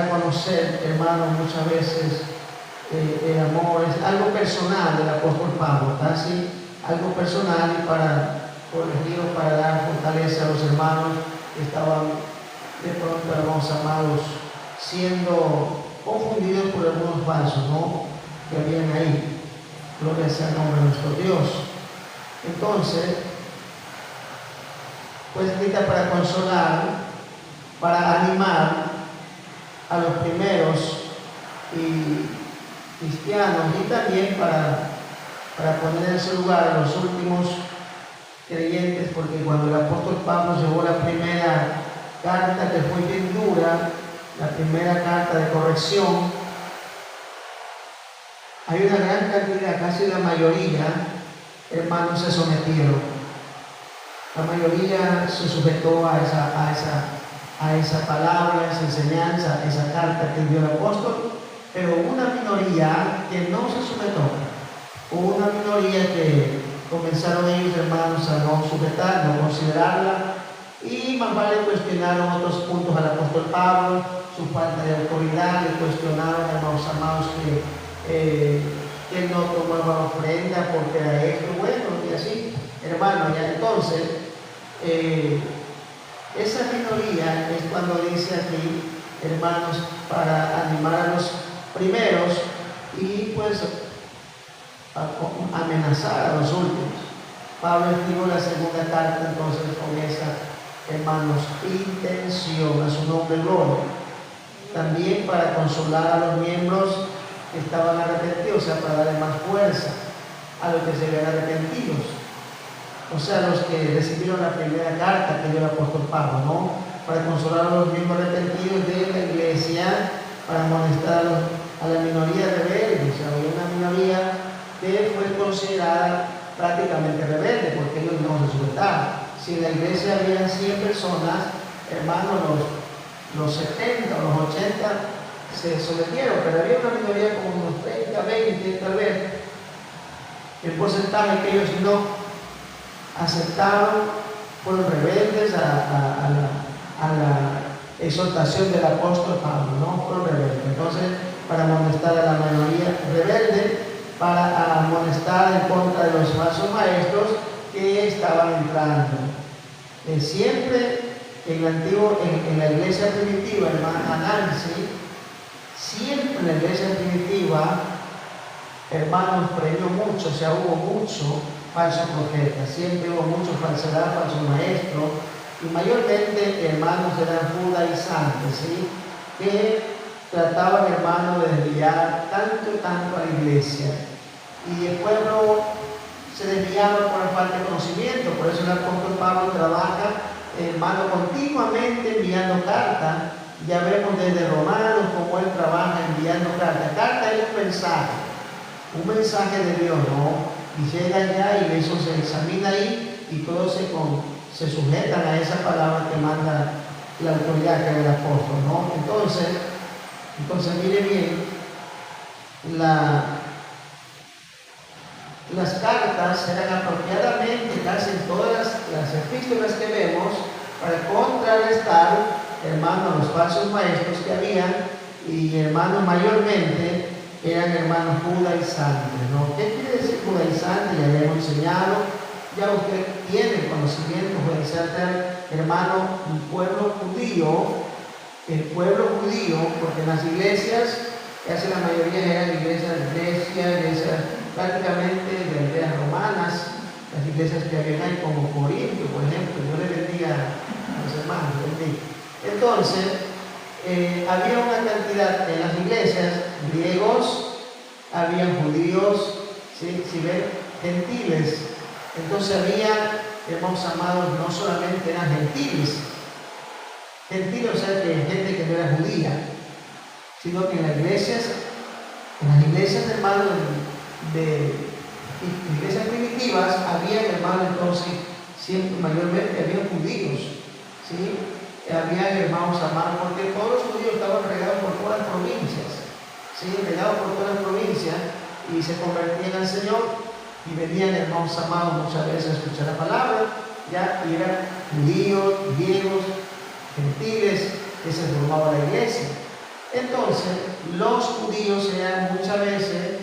conocer, hermanos, muchas veces el amor es algo personal del apóstol Pablo, casi algo personal, y para corregir o para dar fortaleza a los hermanos que estaban de pronto, hermanos amados, siendo confundidos por algunos falsos, ¿no?, que habían ahí. Gloria sea el nombre de nuestro Dios. Entonces, pues necesita para consolar, para animar a los primeros y cristianos, y también para poner en su lugar a los últimos creyentes, porque cuando el apóstol Pablo llevó la primera carta, que fue bien dura, la primera carta de corrección, hay una gran cantidad, casi la mayoría, hermanos, se sometieron. La mayoría se sujetó a esa palabra, a esa enseñanza, a esa carta que dio el apóstol, pero hubo una minoría que no se sujetó. Hubo una minoría que comenzaron ellos, hermanos, a no sujetar, no considerarla, y más vale cuestionaron otros puntos al apóstol Pablo, su falta de autoridad, le cuestionaron, hermanos amados, que él no tomaba ofrenda porque era esto, bueno, y así, hermano. Ya entonces, esa minoría es cuando dice aquí, hermanos, para animar a los primeros y pues amenazar a los últimos. Pablo escribió la segunda carta entonces con esa, hermanos, intención, a su nombre gloria. También para consolar a los miembros que estaban arrepentidos, o sea, para darle más fuerza a los que se ven arrepentidos. O sea, los que recibieron la primera carta que dio el apóstol Pablo, ¿no? Para consolar a los miembros arrepentidos de la iglesia, para amonestar a la minoría rebelde. O sea, había una minoría que fue considerada prácticamente rebelde, porque ellos no se sujetaban. Si en la iglesia había 100 personas, hermanos, los 70 o los 80 se sometieron, pero había una minoría como unos 30, 20, tal vez. El porcentaje que ellos no aceptaron, fueron rebeldes a la exhortación del apóstol Pablo, ¿no? Fueron rebeldes. Entonces, para amonestar a la mayoría rebelde, para amonestar en contra de los falsos maestros que estaban entrando. Siempre en la iglesia primitiva, hermana Nancy, siempre en la iglesia primitiva, hermanos, premió mucho, o sea, hubo mucho falsos profetas, siempre hubo mucho falsedad, falsos maestros, y mayormente, hermanos, eran judaizantes, ¿sí?, que trataban, hermanos, de desviar tanto a la iglesia, y el pueblo se desviaba por la falta de conocimiento. Por eso el apóstol Pablo trabaja, hermano, continuamente enviando cartas. Ya vemos desde Romanos cómo él trabaja enviando cartas. Carta es un mensaje de Dios, ¿no? Y llega allá y eso se examina ahí, y todos se sujetan a esa palabra que manda la autoridad, que es el apóstol, ¿no? Entonces mire bien, las cartas eran apropiadamente, casi en todas las epístolas que vemos, para contrarrestar, hermanos, los falsos maestros que habían, y hermanos, mayormente eran hermanos judaizantes, ¿no? ¿Qué quiere decir judaizante? Ya le hemos enseñado, ya usted tiene conocimiento. Judaizante, hermano, un pueblo judío, el pueblo judío, porque en las iglesias, casi la mayoría eran iglesias de Grecia, prácticamente de aldeas romanas, las iglesias que habían ahí, como Corinto, por ejemplo. Dios le bendiga a los hermanos, bendiga. Entonces, había una cantidad en las iglesias, griegos, habían judíos, ¿sí? Si ven, gentiles. Entonces había, hermanos amados, no solamente eran gentiles, o sea, que gente que no era judía, sino que en las iglesias, hermanos, de iglesias primitivas, había, hermanos, entonces, siempre, mayormente, había judíos, ¿sí? Había, hermanos amados, porque todos los judíos estaban regados por todas las provincias, ¿sí? Regados por todas las provincias, y se convertían al Señor, y venían, hermanos amados, muchas veces a escuchar la palabra, ya, y eran judíos, griegos, gentiles, que se formaba la iglesia. Entonces, los judíos eran muchas veces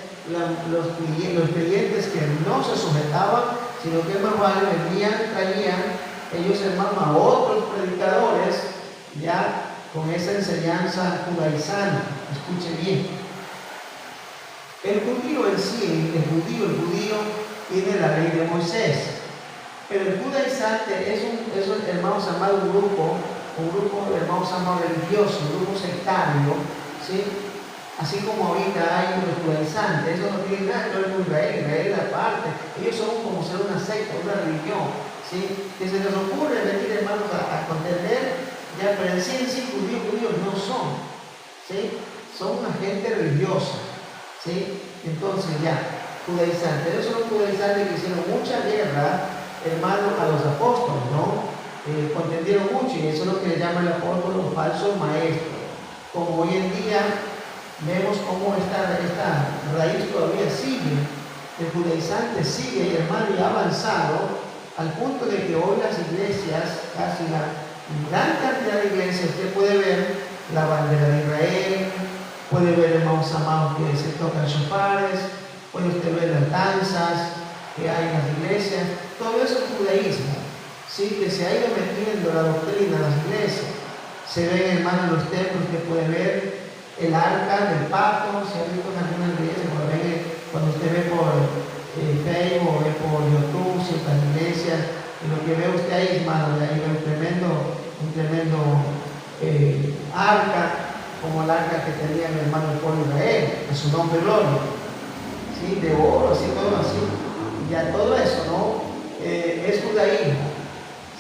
los creyentes que no se sujetaban, sino que más vale traían ellos hermanos a otros predicadores, ya con esa enseñanza judaizante. Escuche bien. El judío en sí, el judío tiene la ley de Moisés, pero el judaizante es hermanos amados, un grupo hermanos amados religioso, un grupo sectario, ¿sí? Así como ahorita hay los judaizantes, eso no tiene nada que ver con Israel es aparte, ellos son como ser una secta, una religión, ¿sí? Que se les ocurre venir hermanos a contender, ya, pero en sí judíos no son, ¿sí? Son una gente religiosa, ¿sí? Entonces ya, judaizantes, esos son los judaizantes que hicieron mucha guerra, hermano, a los apóstoles, ¿no? Contendieron mucho, y eso es lo que le llama el apóstol los falsos maestros. Como hoy en día vemos cómo esta raíz todavía sigue, el judaizante sigue, hermano, y ha avanzado al punto de que hoy las iglesias, casi la gran cantidad de iglesias, usted puede ver la bandera de Israel, puede ver, hermanos amados, que se tocan shofares, puede usted ver las danzas que hay en las iglesias, todo eso es judaísmo, ¿sí? Que se ha ido metiendo la doctrina en las iglesias. Se ven, hermanos, los templos que puede ver el arca del pacto, se ha visto en algunas iglesias, cuando usted ve por Facebook o ve por YouTube, ciertas iglesias, y lo que ve usted ahí, hermano, ahí ve un tremendo arca, como el arca que tenía mi hermano el pueblo de Israel, en su nombre gloria, ¿sí? De oro, así, todo así, y ya todo eso, ¿no? Es judaísmo,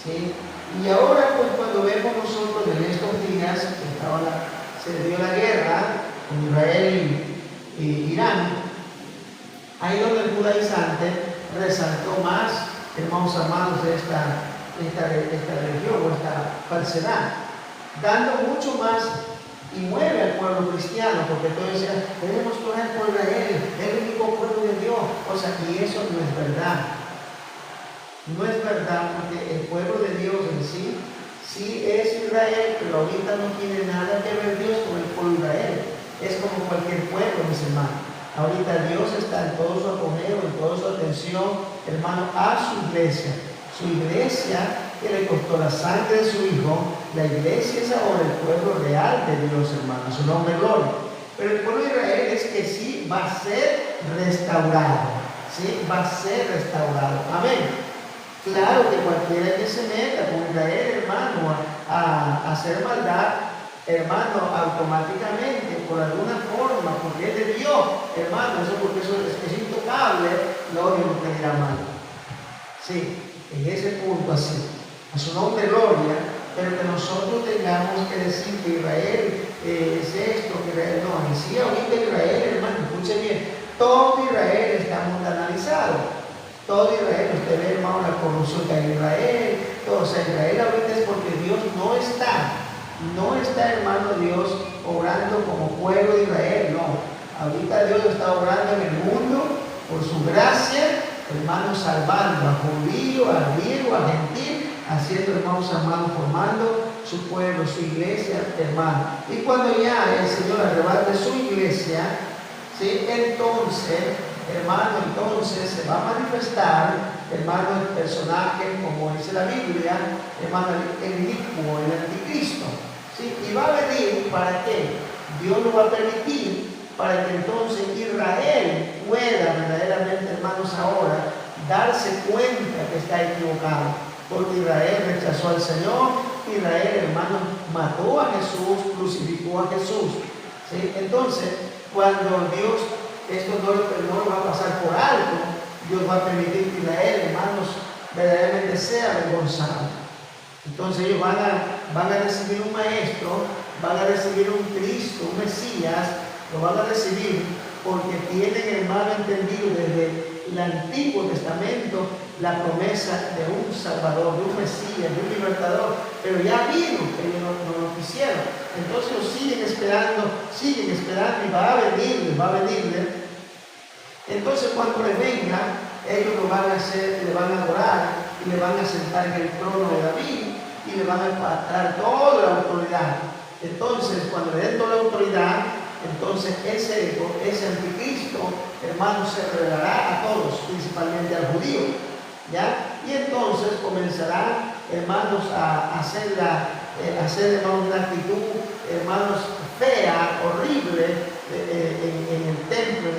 ¿sí? Y ahora, pues, cuando vemos nosotros en estos días que se dio la guerra con Israel y Irán, ahí donde el judaizante resaltó más, hermanos amados, esta religión o esta falsedad, dando mucho más y mueve al pueblo cristiano, porque todos decían, debemos orar por Israel, es el único pueblo de Dios. O sea, y eso no es verdad. No es verdad, porque el pueblo de Dios en sí es Israel, pero ahorita no tiene nada que ver Dios con el pueblo de Israel. Es como cualquier pueblo, mis hermanos. Ahorita Dios está en todo su apogeo, en toda su atención, hermano, a su iglesia. Su iglesia que le costó la sangre de su Hijo, la iglesia es ahora el pueblo real de Dios, hermano, su nombre gloria. Pero el pueblo de Israel es que sí va a ser restaurado, sí, va a ser restaurado. Amén. Claro que cualquiera que se meta con Israel, hermano, a hacer maldad, hermano, automáticamente, por alguna forma, porque es de Dios, hermano, porque eso es intocable, no Dios no te dirá mal. Sí, en ese punto así, a su nombre gloria, pero que nosotros tengamos que decir que Israel es esto, que Israel no, y sí, ahorita Israel, hermano, escuche bien, todo Israel está mundanalizado. Todo Israel, usted ve, hermano, la corrupción que hay en Israel, todo, o sea, Israel ahorita es porque Dios no está, hermano, Dios obrando como pueblo de Israel, no. Ahorita Dios está obrando en el mundo por su gracia, hermano, salvando a judío, a griego, a gentil, haciendo, hermanos amados, formando su pueblo, su iglesia, hermano. Y cuando ya el Señor arrebate su iglesia, ¿sí? Entonces, hermano, se va a manifestar, hermano, el personaje, como dice la Biblia, hermano, el inicuo, el anticristo, ¿sí? Y va a venir, ¿para qué? Dios lo va a permitir para que entonces Israel pueda verdaderamente, hermanos, ahora darse cuenta que está equivocado, porque Israel rechazó al Señor, Israel, hermano, mató a Jesús, crucificó a Jesús, ¿sí? Entonces, cuando Dios esto no lo va a pasar por alto, Dios va a permitir que Israel, hermanos, verdaderamente sea avergonzado. Entonces ellos van a recibir un maestro, van a recibir un Cristo, un Mesías, lo van a recibir porque tienen, hermano, entendido desde el Antiguo Testamento la promesa de un Salvador, de un Mesías, de un Libertador, pero ya vino, ellos no lo quisieron. Entonces lo siguen esperando y va a venirle. Entonces cuando le venga, ellos lo van a hacer, le van a adorar y le van a sentar en el trono de David y le van a dar toda la autoridad. Entonces cuando le den toda la autoridad, Entonces ese anticristo, hermanos, se revelará a todos, principalmente al judío, ¿ya? Y entonces comenzará, hermanos, a hacer, hermanos, una actitud, hermanos, fea, horrible, en el templo, en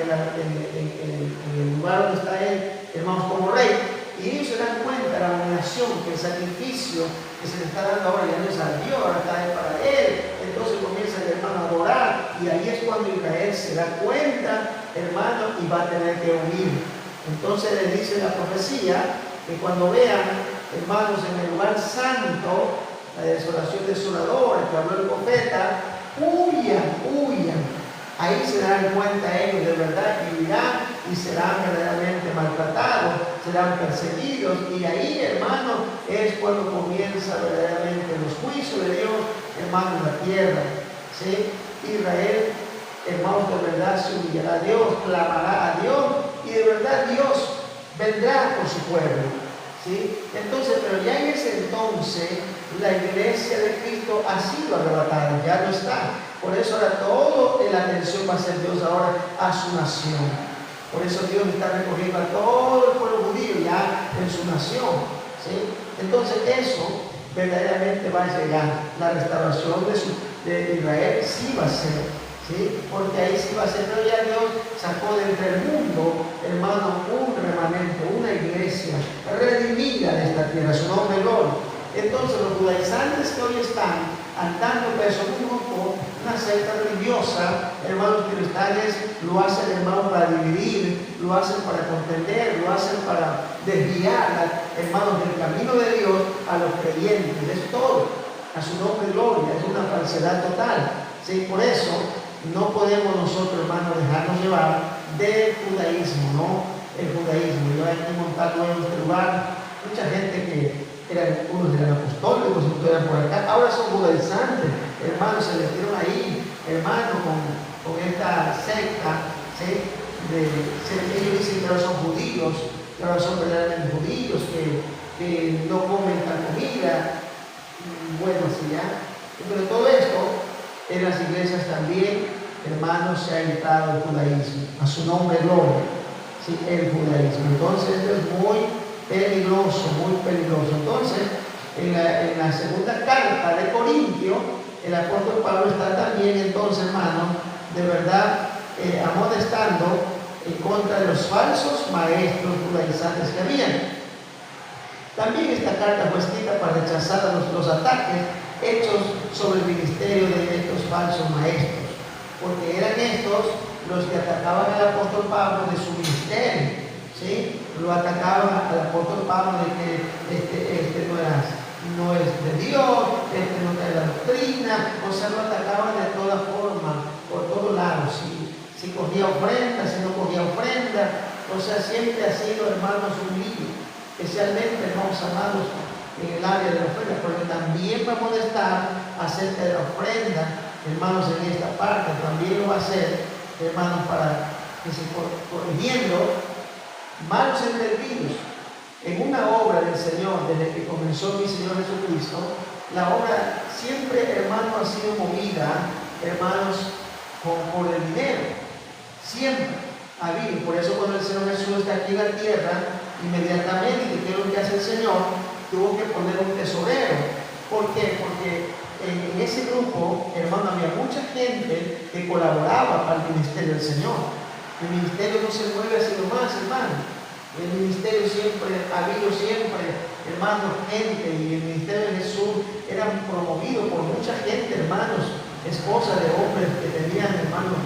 el lugar donde está él, hermanos, como rey. Y ellos se dan cuenta de la abominación, que el sacrificio que se le está dando ahora ya no es a Dios, ahora está para él. Entonces comienza el hermano a adorar, y ahí es cuando Israel se da cuenta, hermano, y va a tener que huir. Entonces le dice la profecía que cuando vean, hermanos, en el lugar santo, la desolación desoladora que habló el profeta, huyan. Ahí se darán cuenta ellos de verdad que vivirán y serán verdaderamente maltratados, serán perseguidos, y ahí, hermano, es cuando comienza verdaderamente los juicios de Dios, hermano, en la tierra. ¿Sí? Israel, hermanos, de verdad se humillará a Dios, clamará a Dios, y de verdad Dios vendrá por su pueblo. ¿Sí? Entonces, pero ya en ese entonces, la iglesia de Cristo ha sido arrebatada, ya no está. Por eso ahora toda la atención va a ser Dios ahora a su nación. Por eso Dios está recogiendo a todo el pueblo judío ya en su nación. ¿Sí? Entonces eso verdaderamente va a llegar. La restauración de Israel sí va a ser. ¿Sí? Porque ahí sí va a ser. Pero ya Dios sacó de entre el mundo, hermano, un remanente, una iglesia redimida de esta tierra. Su nombre es gloria. Entonces los judaizantes que hoy están andando presos en un grupo, una secta religiosa, hermanos cristales, lo hacen, hermanos, para dividir, lo hacen para contender, lo hacen para desviar, hermanos, del camino de Dios a los creyentes. Es todo. A su nombre gloria. Es una falsedad total. ¿Sí? Por eso no podemos nosotros, hermanos, dejarnos llevar del judaísmo, ¿no? El judaísmo. Yo aquí montado en este lugar, mucha gente que unos eran apostólicos, otros eran por acá, ahora son judaizantes, hermanos, se metieron ahí, hermanos, con esta secta, ¿sí? Ellos dicen que ahora son judíos, que ahora son verdaderamente judíos, que no comen tal comida, bueno, sí, ya. Pero todo esto, en las iglesias también, hermanos, se ha entrado el judaísmo, a su nombre gloria, ¿sí? El judaísmo. Entonces esto es muy peligroso, muy peligroso. Entonces, en la segunda carta de Corintio, el apóstol Pablo está también, entonces, hermano, de verdad, amonestando en contra de los falsos maestros judaizantes que habían. También esta carta fue escrita para rechazar los ataques hechos sobre el ministerio de estos falsos maestros, porque eran estos los que atacaban al apóstol Pablo de su ministerio. ¿Sí? Lo atacaban al apóstol Pablo de que este no es de Dios, no trae la doctrina, o sea, lo atacaban de toda forma, por todos lados. Si cogía ofrenda, si no cogía ofrenda, o sea, siempre ha sido, hermanos, un lío, especialmente, hermanos amados, en el área de la ofrenda, porque también va a molestar acerca de la ofrenda, hermanos, en esta parte, también lo va a hacer, hermanos, para que se corrigiendo malos entendidos en una obra del Señor. Desde que comenzó mi Señor Jesucristo, la obra siempre, hermanos, ha sido movida, hermanos, por el dinero. Siempre ha habido. Por eso cuando el Señor Jesús está aquí en la tierra, inmediatamente, ¿qué es lo que hace el Señor? Tuvo que poner un tesorero. ¿Por qué? Porque en ese grupo, hermano, había mucha gente que colaboraba para el ministerio del Señor. El ministerio no se mueve así nomás, hermano. El ministerio siempre ha habido, hermanos, gente, y el ministerio de Jesús era promovido por mucha gente, hermanos, esposas de hombres que tenían, hermanos,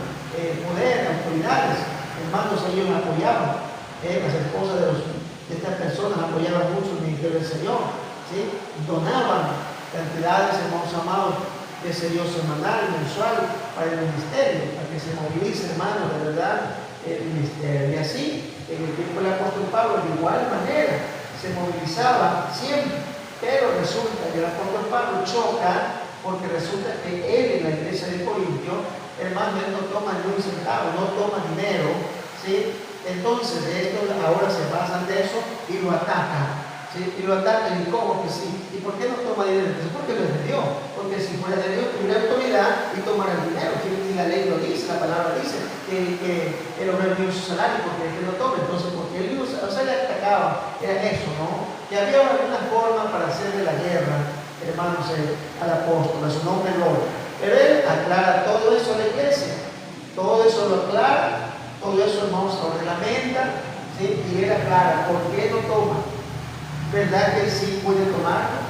poder, autoridades. Hermanos, ellos apoyaban. Las esposas de estas personas apoyaban mucho el ministerio del Señor. ¿Sí? Donaban cantidades, hermanos amados, de ese Dios semanal, mensual, para el ministerio, para que se movilice, hermano, de verdad, el ministerio. Y así, en el tiempo del apóstol Pablo, de igual manera, se movilizaba siempre. Pero resulta que el apóstol Pablo choca, porque resulta que él en la iglesia de Corintio, hermano, él no toma ni un centavo, no toma dinero, ¿sí? Entonces, de esto ahora se basan de eso y lo atacan. ¿Sí? Y lo atacan, y cómo que sí. ¿Y por qué no toma dinero? Porque lo es de Dios. Porque si fuera de Dios, tuviera autoridad y tomara el dinero. Y la ley lo dice, la que el hombre dio su salario porque él lo tome. Entonces, porque él le atacaba, era eso, ¿no? Que había una forma para hacerle la guerra, hermanos, al apóstol, a su nombre gloria. Pero él aclara todo eso a la iglesia, todo eso lo aclara, todo eso, hermanos, lo reglamenta, ¿sí? Y él aclara por qué no toma. ¿Verdad que él sí puede tomarlo?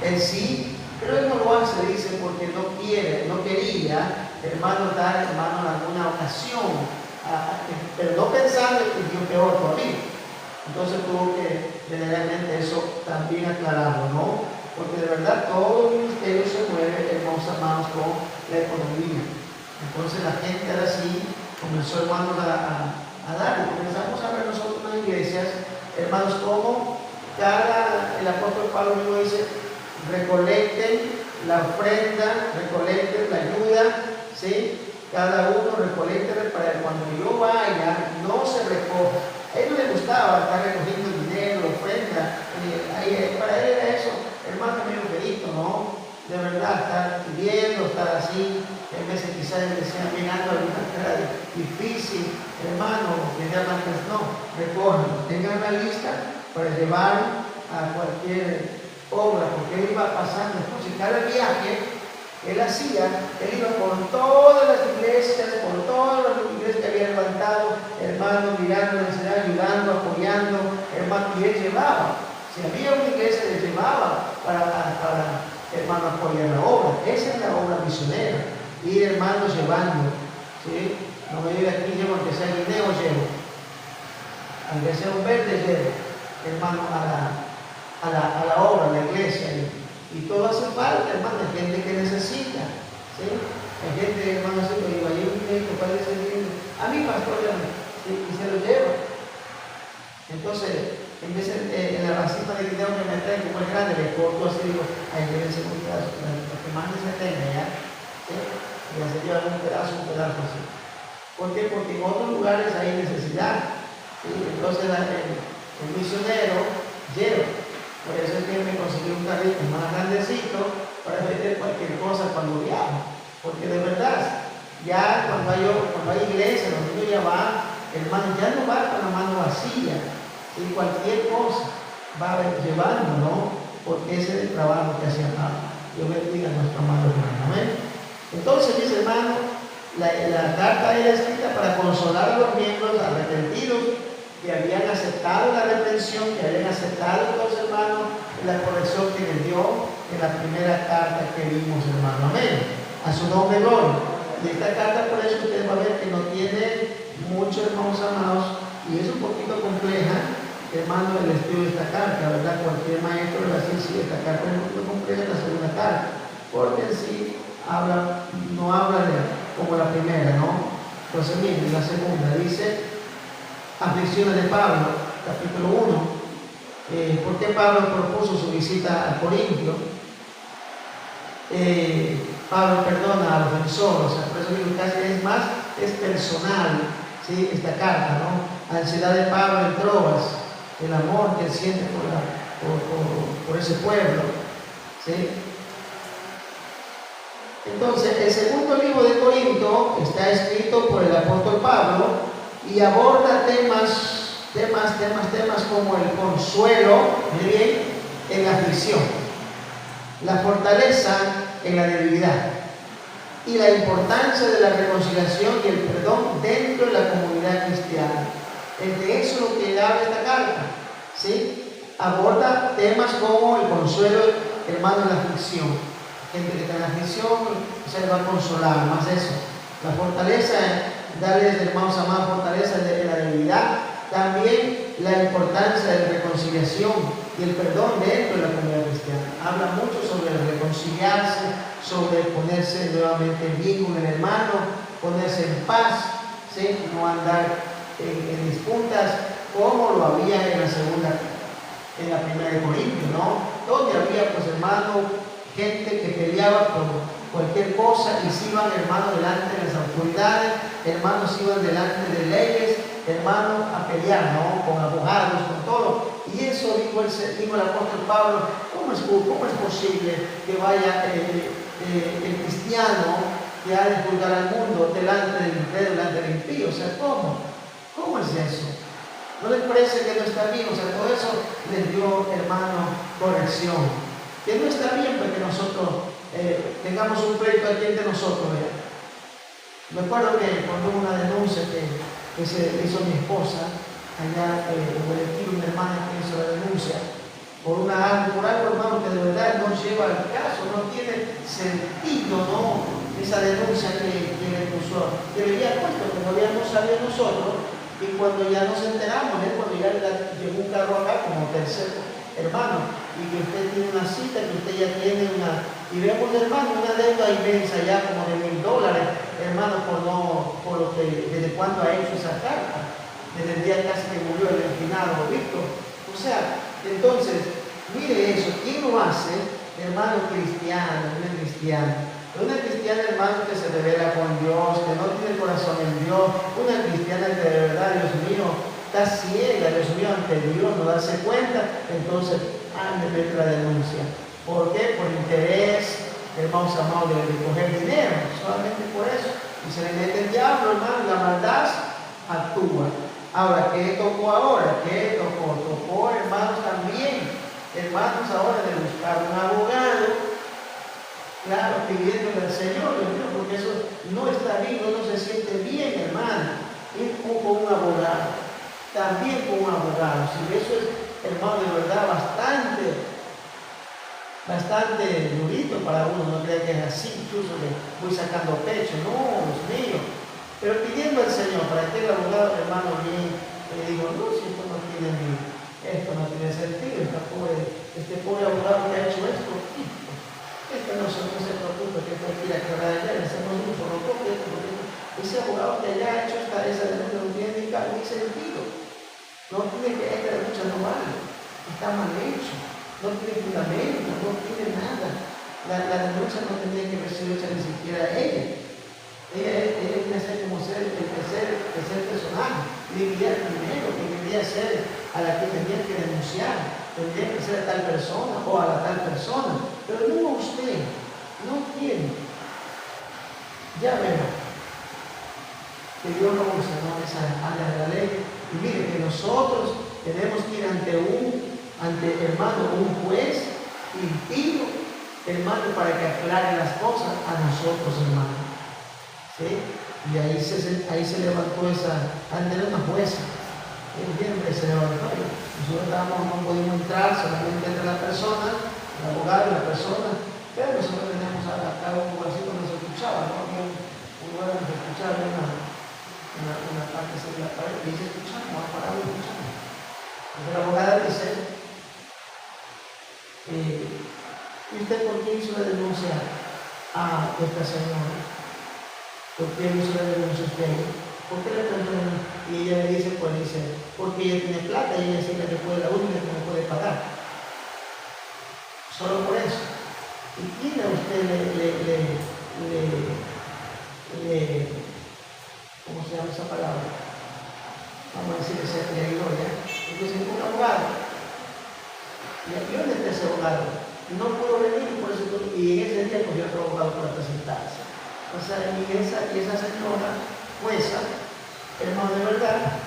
Él sí, pero él no lo hace, dice, porque no quiere, no quería, hermano, dar, hermano, en alguna ocasión, pero no pensando que dio peor todavía. Entonces tuvo que verdaderamente eso también aclararlo, ¿no? Porque de verdad todo el ministerio se mueve, hermanos amados, con la economía. Entonces la gente ahora sí comenzó, hermanos, a dar, y comenzamos a ver nosotros en las iglesias, hermanos, como el apóstol Pablo mismo dice, recolecten la ofrenda, recolecten la ayuda, ¿sí? Cada uno recolecte para que cuando yo vaya no se recoja. A él no le gustaba estar recogiendo dinero, ofrenda, para él era eso, hermano mío querido, ¿no? De verdad, estar pidiendo, estar así, en veces quizás le decían, mirando alguna cara difícil, hermano, que no, recojan, tengan una lista para llevar a cualquier obra, porque él iba pasando, entonces cada viaje él iba por todas las iglesias, por todas las iglesias que había levantado, hermano, mirando la necesidad, ayudando, apoyando, hermano, y él llevaba. Si había una iglesia, le llevaba para hermano, apoyar la obra. Esa es la obra misionera. Ir, hermanos, llevando, ¿sí? No me diga aquí, llevo, aunque sea guineo, llevo. Aunque sea un verde, llevo, hermano, a la obra, a la iglesia. Y todo hace falta, hermano, hay gente que necesita, ¿sí? Hay gente, hermano, así que digo, hay un médico para ese dinero. A mi pastor, ¿sí? Y se lo lleva. Entonces, en vez de la racita de guineo que me trae, como es grande, le corto así, digo, ahí debe ser un pedazo, para que más se tenga, ¿ya? ¿Sí? Y así lleva un pedazo así. ¿Por qué? Porque en otros lugares hay necesidad, ¿sí? Entonces, el misionero lleva. Por eso es que me conseguí un carrito más grandecito para meter cualquier cosa cuando viajo. Porque de verdad, ya cuando hay iglesia, los niños ya van, hermano, ya no va con la mano vacía. Y cualquier cosa va llevando, ¿no? Porque ese es el trabajo que hacía Pablo. Dios bendiga a nuestro amado hermano. Amén. Entonces, mis hermanos, la carta era escrita para consolar a los miembros arrepentidos que habían aceptado la reprensión, que habían aceptado los hermanos la corrección que les dio en la primera carta que vimos, hermano. Amén. A su nombre, gloria. Y esta carta, por eso ustedes van a ver que no tiene muchos, hermanos amados, y es un poquito compleja, hermano, el estudio de esta carta, ¿verdad? Cualquier maestro le va a decir, sí, esta carta es un poquito compleja, la segunda carta, porque en sí no habla como la primera, ¿no? Entonces, miren, la segunda dice, aflicciones de Pablo, capítulo 1. ¿Por qué Pablo propuso su visita a Corintio? Pablo perdona al ofensor, o sea, por eso digo que es personal, ¿sí? Esta carta, ¿no? Ansiedad de Pablo en Troas, el amor que él siente por ese pueblo, ¿sí? Entonces, el segundo libro de Corinto está escrito por el apóstol Pablo y aborda temas como el consuelo, miren, en la aflicción, la fortaleza en la debilidad y la importancia de la reconciliación y el perdón dentro de la comunidad cristiana. Es de eso lo que habla esta carta, ¿sí? Aborda temas como el consuelo, hermano, en la aflicción. Gente que está en la aflicción, se va a consolar, más eso. La fortaleza, darles, hermanos amados, fortaleza en la debilidad. También la importancia de la reconciliación y el perdón dentro de la comunidad cristiana. Habla mucho sobre reconciliarse, sobre ponerse nuevamente bien con el hermano, ponerse en paz, ¿sí? No andar en disputas como lo había en la primera de Corintios, ¿no? Donde había, pues, hermano, gente que peleaba por cualquier cosa y se iban, hermanos, delante de las autoridades, hermanos, iban delante de leyes, hermanos, a pelear, ¿no? Con abogados, con todo. Y eso dijo el apóstol Pablo, ¿cómo es posible que vaya el cristiano que ha de juzgar al mundo delante del incrédulo, delante del impío. O sea, ¿cómo? ¿Cómo es eso? ¿No les parece que no está bien? O sea, todo eso les dio, hermano, corrección. Que no está bien porque nosotros tengamos un pleito aquí entre nosotros. Me acuerdo que cuando hubo una denuncia que se hizo mi esposa, allá en el retiro, una hermana que hizo la denuncia, por algo, hermano, que de verdad no lleva al caso, no tiene sentido, ¿no? Esa denuncia que le puso, que le había puesto, que no habíamos sabido nosotros, y cuando ya nos enteramos, cuando ya llegó un carro acá como tercer hermano, y que usted tiene una cita, que usted ya tiene una, y vemos, hermano, una deuda inmensa ya como de $1,000, hermano, por lo que, desde cuándo ha hecho esa carta, desde el día casi que murió el finado Víctor. O sea, entonces, mire eso, ¿quién lo hace? Hermano cristiano, una cristiana. Una cristiana, hermano, que se revela con Dios, que no tiene el corazón en Dios. Una cristiana que de verdad, Dios mío, está ciega, Dios mío, ante Dios, no darse cuenta. Entonces, le mete la denuncia. ¿Por qué? Por interés, hermanos amados, de coger dinero. Solamente por eso. Y se le mete el diablo, hermano, la maldad actúa. Ahora, ¿qué tocó ahora? ¿Qué tocó? Tocó, hermanos, también. Hermanos, ahora de buscar un abogado. Claro, pidiéndole al Señor, Dios mío, porque eso no está bien, no se siente bien, hermano. Ir con un abogado, también con un abogado. Si eso es, hermano, de verdad bastante durito para uno, no crea que es así, incluso que voy sacando pecho, no, Dios mío. Pero pidiendo al Señor, para que el abogado, hermano, bien, le digo, no, si esto no tiene sentido, este pobre abogado que ha hecho esto. No se preocupe, que cualquiera que vaya allá, le hacemos un solo toque, porque ese abogado que haya hecho esa denuncia no tiene ni sentido. No tiene que, esta denuncia no vale, está mal hecho, no tiene fundamento, no tiene nada. La denuncia no tendría que haber sido hecha ni siquiera ella. Ella tiene que ser como el tercer personaje, diría primero que quería ser a la que tenía que denunciar. Tendría que ser a tal persona o a la tal persona, pero no usted, no tiene. Ya verá que Dios no usa, ¿no?, esa área de la ley. Y mire que nosotros tenemos que ir ante hermano, un juez impío, hermano, para que aclare las cosas a nosotros, hermano. ¿Sí? Y ahí se levantó ante una jueza. Siempre se levantó. Nosotros no podíamos entrar, solamente entre la persona, el abogado y la persona, pero nosotros teníamos acá un lugarcito donde se escuchaba, ¿no? Había un lugar donde se escuchaba una parte de la pared, y se escuchaba, vamos a parar y escuchamos. Entonces la abogada dice, ¿y usted por qué hizo la denuncia a esta señora? ¿Por qué hizo la denuncia a usted? ¿Por qué le preguntan? Y ella le dice, pues dice, porque ella tiene plata y ella es la única que me puede pagar. Solo por eso. ¿Y quién a usted ¿cómo se llama esa palabra? Vamos a decir que se le ayudó ya. Entonces, un abogado. Y aquí donde está ese abogado. No pudo venir por eso. Y en ese día cogió otro abogado para presentarse. O sea, y esa señora jueza, hermano, de verdad,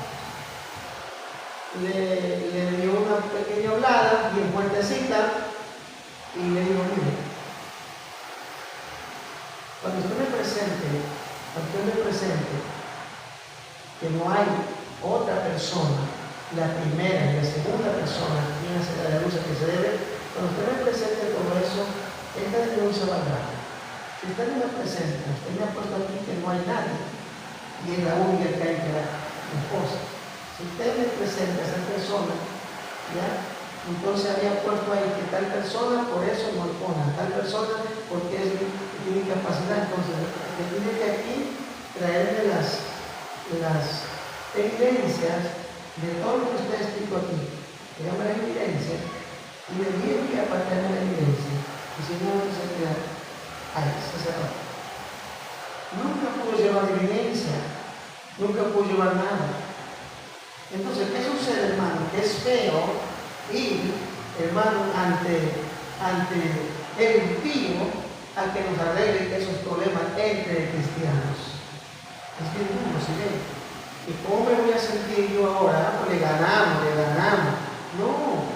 le dio una pequeña hablada, bien fuertecita, y le dijo, mire, cuando usted me presente que no hay otra persona, la primera y la segunda persona, quien hace la denuncia que se debe, cuando usted me presente todo eso, esta denuncia va a dar. Si usted no me presenta, usted me ha puesto aquí que no hay nadie, y es la única que hay que la esposa. Si usted me presenta a esa persona, ¿ya? Entonces había puesto ahí que tal persona, por eso no pone a tal persona, porque tiene incapacidad. Entonces, usted tiene que aquí traerme las evidencias de todo lo que usted escrito aquí. Dígame la evidencia y le dije que apartarme la evidencia. Y si no, se queda ahí, se cerró. Nunca pudo llevar evidencia, nunca pudo llevar nada. Entonces, ¿qué sucede, hermano? Que es feo ir, hermano, ante el impío a que nos arregle esos problemas entre cristianos. Es que ninguno se ve. ¿Y cómo me voy a sentir yo ahora? Pues le ganamos. No.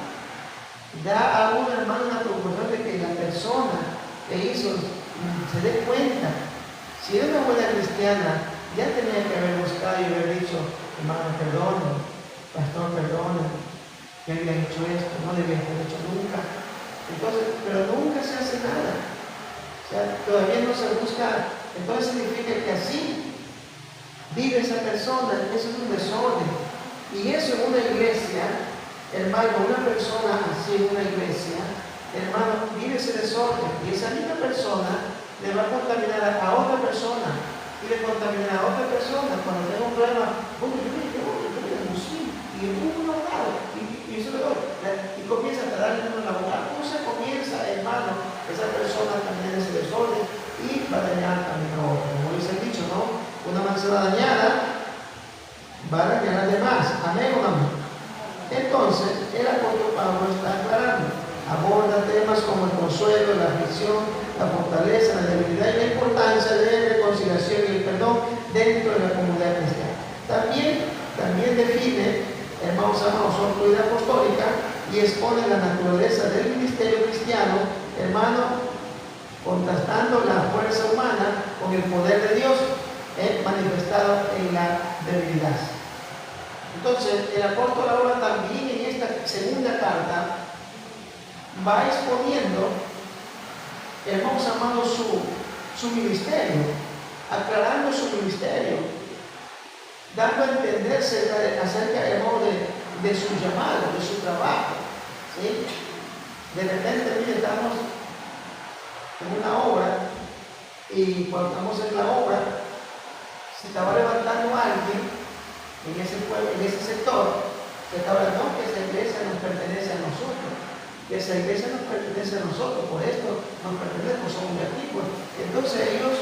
Da a un hermano la proporción de que la persona que hizo se dé cuenta. Si era una buena cristiana, ya tenía que haber buscado y haber dicho, hermano, perdone, pastor, perdone, que había hecho esto, no debía haber hecho nunca. Entonces, pero nunca se hace nada. O sea, todavía no se busca. Entonces significa que así vive esa persona. Eso es un desorden. Y eso en una iglesia, hermano, una persona así en una iglesia, hermano, vive ese desorden. Y esa misma persona le va a contaminar a otra persona. Y le contaminará a otra persona. Cuando tenga un problema, y un abogado, y comienza a darle un abogado. ¿Cómo se comienza, hermano? Esa persona también ese desorden y va a dañar también a otro. Como dice el dicho, ¿no? Una manzana dañada va a dañar a los demás. Amén o no amén. Entonces, el apóstol Pablo está aclarando. Aborda temas como el consuelo, la aflicción, la fortaleza, la debilidad y la importancia de la reconciliación y el perdón dentro de la comunidad cristiana. También define, hermanos, su autoridad apostólica y expone la naturaleza del ministerio cristiano, hermano, contrastando la fuerza humana con el poder de Dios manifestado en la debilidad. Entonces, el apóstol ahora también en esta segunda carta va exponiendo, hermanos amados, su ministerio, aclarando su ministerio, dando a entenderse acerca, hermano, de su llamado, de su trabajo. ¿Sí? De repente, mire, estamos en una obra y cuando estamos en la obra, se estaba levantando alguien en ese pueblo, en ese sector, se estaba hablando que esa iglesia nos pertenece a nosotros. Que esa iglesia nos pertenece a nosotros, por esto nos pertenecemos, somos de aquí. Pues. Entonces ellos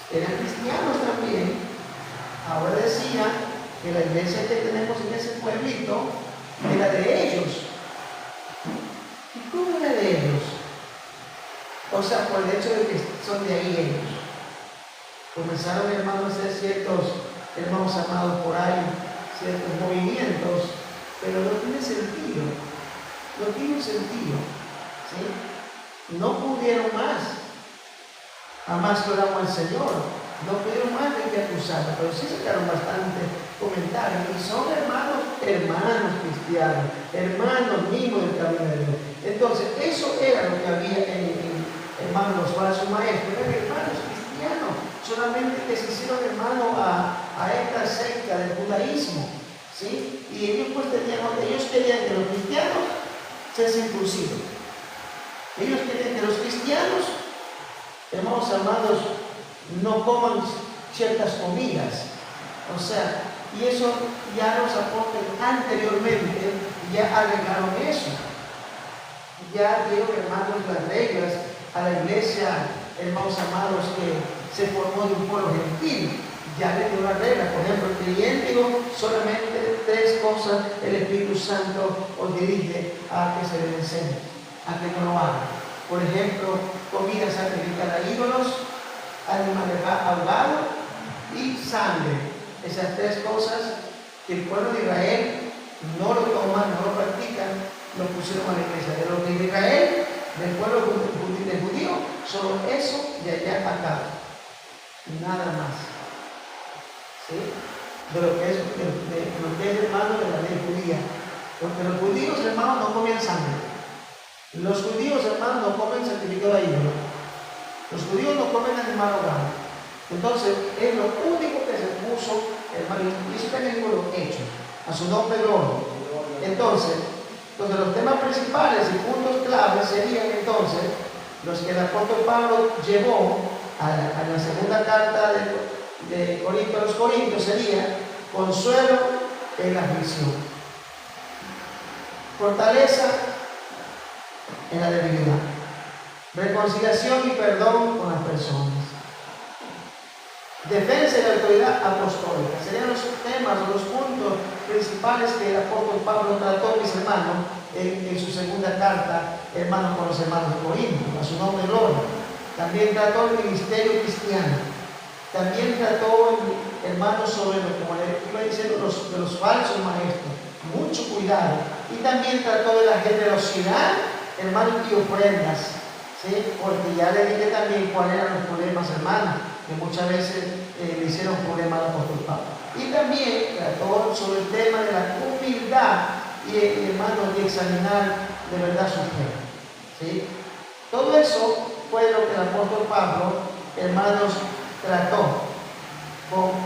eran cristianos también. Ahora decía que la iglesia que tenemos en ese pueblito era de ellos. ¿Y cómo era de ellos? O sea, por el hecho de que son de ahí ellos. Comenzaron, hermanos, a hacer ciertos, hermanos amados, por ahí, ciertos movimientos, pero no tiene sentido. No tiene sentido. ¿Sí? No pudieron más. Jamás oramos al Señor. No pudieron más de que acusarla, pero sí sacaron bastante comentarios. Y son hermanos cristianos, hermanos mismos del camino de Dios. Entonces, eso era lo que había hermanos, los falsos maestros. Eran hermanos cristianos, solamente que se hicieron hermanos a esta secta del judaísmo. ¿Sí? Y ellos pues ellos querían que los cristianos se circuncidan. Ellos querían que los cristianos, hermanos amados, no coman ciertas comidas. O sea, y eso ya los apóstoles anteriormente ya arreglaron eso. Ya dieron, hermanos, las reglas a la iglesia, hermanos amados, que se formó de un pueblo gentil. Ya le dio una regla. Por ejemplo, el creyente dijo solamente 3 cosas el Espíritu Santo os dirige a que se le enseñe, a que no lo hagan. Por ejemplo, comida sacrificada a ídolos, animales ahogados y sangre. Esas 3 cosas que el pueblo de Israel no lo toman, no lo practican, lo pusieron a la iglesia. De los de Israel, del pueblo judío, solo eso de allá acá. Nada más. ¿Sí? De lo que es hermano de la ley judía. Porque los judíos, hermanos, no comían sangre. Los judíos, hermanos, no comen sacrificado a ídolo. Los judíos no comen animal ahogado. Entonces, es lo único que se puso, hermano, y eso está en el libro hecho, a su nombre gloria. Entonces, los temas principales y puntos claves serían entonces los que el apóstol Pablo llevó a la segunda carta de Corinto a los Corintios, sería consuelo en la aflicción, fortaleza en la debilidad, reconciliación y perdón con las personas, defensa de la autoridad apostólica. Serían los temas o los puntos principales que el apóstol Pablo trató, mis hermanos, en su segunda carta, hermanos, con los hermanos de Corinto, a su nombre gloria. También trató el ministerio cristiano. También trató, hermanos, sobre lo como le iba diciendo, de los falsos maestros. Mucho cuidado. Y también trató de la generosidad, hermanos, y ofrendas. ¿Sí? Porque ya le dije también cuáles eran los problemas, hermanos, que muchas veces le hicieron problemas al apóstol Pablo. Y también trató sobre el tema de la humildad y hermanos, de examinar de verdad su fe. ¿Sí? Todo eso fue lo que el apóstol Pablo, hermanos, trató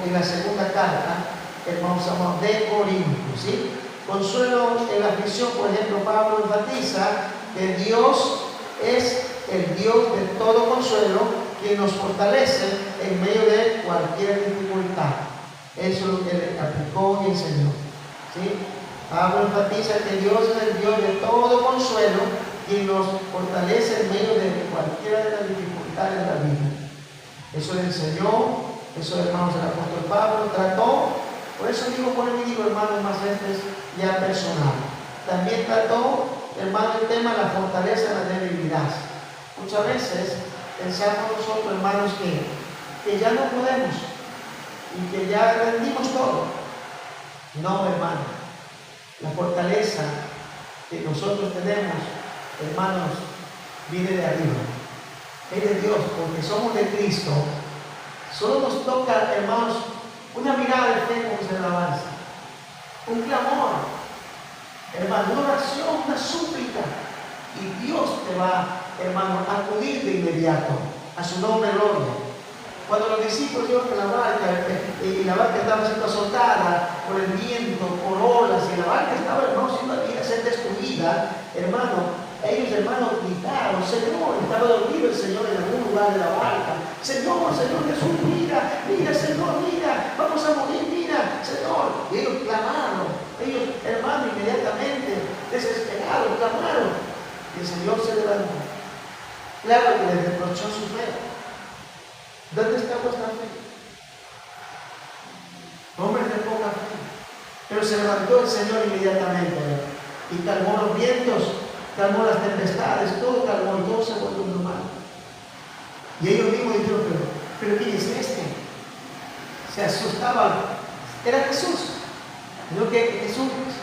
en la segunda carta, hermanos, de Corintios. ¿Sí? Consuelo en la aflicción, por ejemplo, Pablo enfatiza que Dios es el Dios de todo consuelo, quien nos fortalece en medio de cualquier dificultad. Eso es lo que le aplicó y enseñó. ¿Sí? Pablo enfatiza que Dios es el Dios de todo consuelo, quien nos fortalece en medio de cualquiera de las dificultades de la vida. Eso le enseñó, eso, hermanos, el apóstol Pablo trató. Por eso digo, hermanos, más veces ya personal. También trató, hermano, el tema de la fortaleza en la debilidad. Muchas veces pensamos nosotros, hermanos, que ya no podemos y que ya rendimos todo. No, hermano. La fortaleza que nosotros tenemos, hermanos, viene de arriba. Es de Dios, porque somos de Cristo. Solo nos toca, hermanos, una mirada de fe, como se la alabanza, un clamor, hermano, una oración, una súplica, y Dios te va, hermano, a acudir de inmediato. A su nombre, gloria. Cuando los discípulos iban en la barca y la barca estaba siendo azotada por el viento, por olas, y la barca estaba, hermano, siendo a ser destruida, hermano, ellos, hermanos, gritaron: Señor, estaba dormido el Señor en algún lugar de la barca. Señor, Señor Jesús, mira, mira, Señor, mira, vamos a morir, mira, Señor. Y ellos clamaron, ellos, hermano, inmediatamente, desesperados, clamaron. Y el Señor se levantó. Claro que les reprochó su fe. ¿Dónde está vuestra fe? Hombres de poca fe. Pero se levantó el Señor inmediatamente y calmó los vientos, calmó las tempestades, todo calmó y todo se volvió normal. Y ellos mismos dijeron: pero ¿quién es este? Se asustaban. Era Jesús. Lo que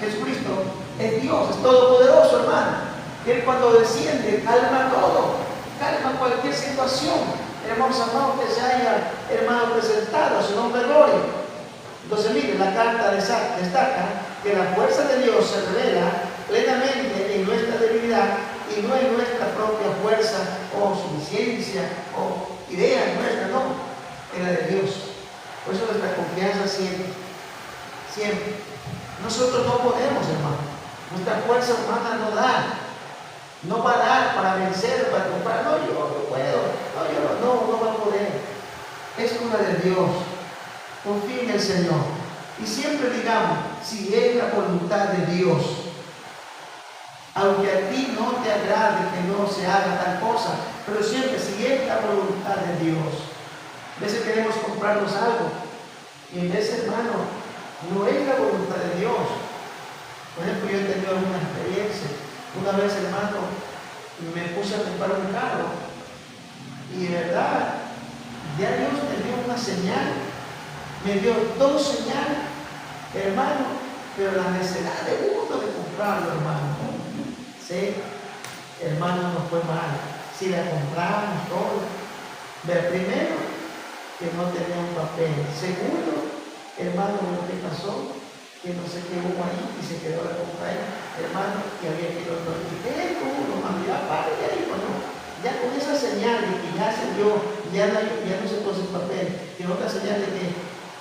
Jesucristo es Dios, es todopoderoso, hermano. Él, cuando desciende, calma todo, calma cualquier situación. Hermanos amados, que se haya, hermano, presentado a su nombre de gloria. Entonces, miren, la carta destaca que la fuerza de Dios se revela plenamente en nuestra debilidad y no en nuestra propia fuerza o suficiencia o idea nuestra, no, en la de Dios. Por eso nuestra confianza siempre. Nosotros no podemos, hermano. Nuestra fuerza humana no da. No va a dar para vencer, para comprar. No, yo no puedo. No va a poder. Es cosa de Dios. Confía en el Señor. Y siempre digamos, si es la voluntad de Dios, aunque a ti no te agrade que no se haga tal cosa, pero siempre, si es la voluntad de Dios. A veces queremos comprarnos algo y en vez, hermano, no es la voluntad de Dios. Por ejemplo, yo he tenido alguna experiencia. Una vez, hermano, me puse a comprar un carro y de verdad, ya Dios me dio una señal, me dio dos señales, hermano, pero la necesidad de uno de comprarlo, hermano. Sí, hermano, no fue mal. Si la compramos todo, pero primero, que no tenía un papel. Segundo, hermano, lo que pasó, que no sé qué hubo ahí y se quedó la compra ahí, hermano, que había que ir a otro. Y dije, uno, mami, ya para, ya dijo, no. Ya con esa señal de que ya se dio, ya no se puso el papel, que otra señal de que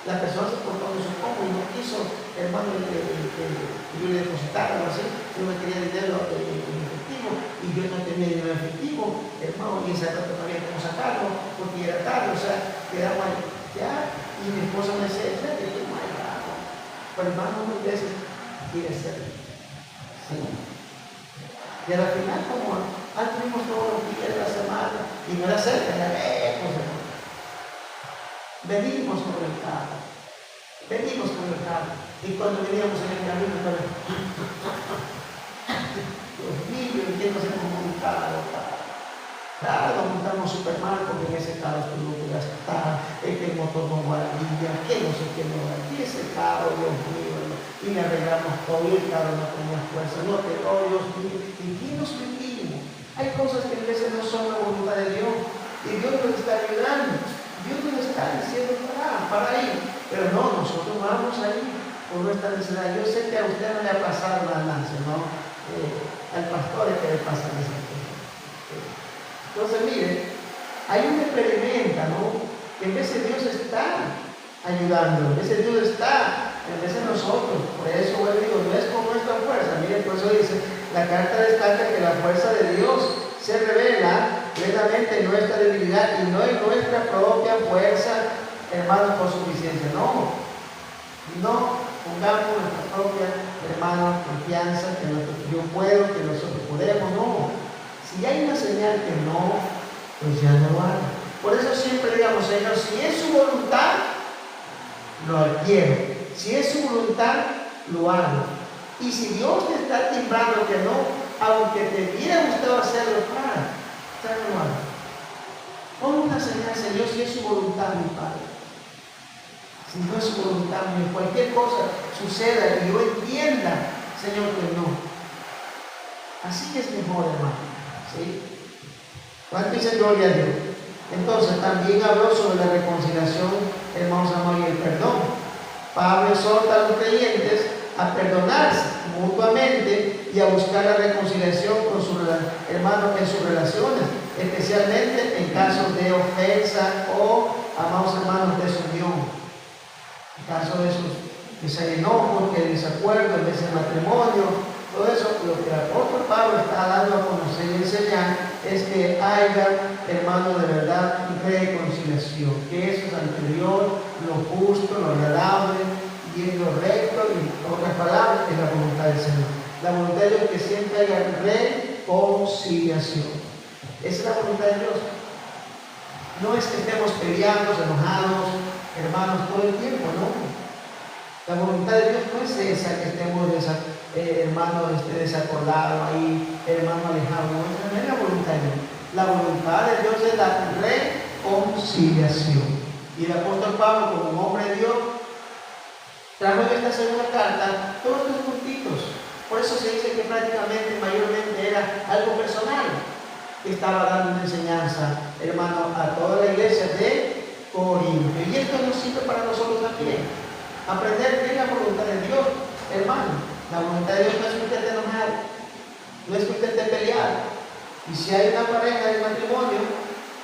la persona se portó en su poco y no quiso, hermano, que yo le depositara o así, yo me quería dinero en efectivo y yo no tenía dinero en efectivo, hermano, y esa no sabía cómo sacarlo, porque era tarde, o sea, quedamos ahí, ya, y mi esposa me decía, ya te tengo ahí, pero hermano, muchas veces quiere ser. Sí. Y al final, como tuvimos todos los días de la semana, y no era cerca, era lejos, hermano. Venimos con el carro. Y cuando veníamos en el camino, Dios mío, ¿en qué nos hemos montado? Claro, nos montamos súper mal porque en ese carro tú no te gastar, es que el motor no maravilla, que no sé qué no va, y ese carro, Dios mío, ¿no? Y le arreglamos todo y el carro no tenía fuerza, no te, oh Dios mío, ¿en qué nos metimos? Hay cosas que a veces no son la voluntad de Dios, y Dios nos está ayudando, Dios nos está diciendo para ahí, pero no, nosotros vamos ahí por nuestra necesidad. Yo sé que a usted no le ha pasado la lanza, ¿no? Al pastor es que le pasa esa cosa. Entonces, mire, hay un experimenta, ¿no? Que en vez de Dios está ayudando, en vez de Dios está, en vez de nosotros. Por eso, bueno, digo, no es con nuestra fuerza. Mire, por eso dice, la carta destaca que la fuerza de Dios se revela plenamente en nuestra debilidad y no en nuestra propia fuerza, hermanos, por suficiencia. No, no pongamos nuestra propia, hermanos, confianza, que yo puedo, que nosotros podemos, no. Si hay una señal que no, pues ya no lo haga. Por eso siempre digamos, Señor, si es su voluntad, lo adquiero. Si es su voluntad, lo hago. Y si Dios te está timbrando que no, aunque te hubiera gustado hacerlo, ya no lo haga. Pon una señal, Señor, si es su voluntad, mi Padre. Si no es su voluntad, mi cualquier cosa suceda y yo entienda, Señor, que no. Así es mejor, hermano. ¿Sí? ¿Cuánto dice gloria a Dios? Entonces también habló sobre la reconciliación, hermanos amados, y el perdón. Pablo exhorta a los creyentes a perdonarse mutuamente y a buscar la reconciliación con sus hermanos en sus relaciones, especialmente en casos de ofensa o, amados hermanos, desunión. En caso de esos que se enojos, que el desacuerdo, el matrimonio, todo eso, lo que el apóstol Pablo está dando a conocer y enseñar es que haya, hermano, de verdad, reconciliación, que eso es anterior, lo justo, lo agradable y lo recto, y en otras palabras, es la voluntad del Señor. La voluntad de Dios es que siempre haya reconciliación. Esa es la voluntad de Dios. No es que estemos peleados, enojados, hermanos, todo el tiempo, no. La voluntad de Dios no es esa, que estemos hermano desacordados ahí, hermano alejado. No, esa no es la voluntad de Dios. La voluntad de Dios es la reconciliación. Y el apóstol Pablo, como un hombre de Dios, trajo en esta segunda carta todos los puntitos. Por eso se dice que prácticamente, mayormente era algo personal. Estaba dando una enseñanza, hermano, a toda la iglesia de Corinto. Y esto nos sirve para nosotros también. Aprender qué es la voluntad de Dios, hermano. La voluntad de Dios no es que usted esté enojado, no es que usted esté peleado. Y si hay una pareja de matrimonio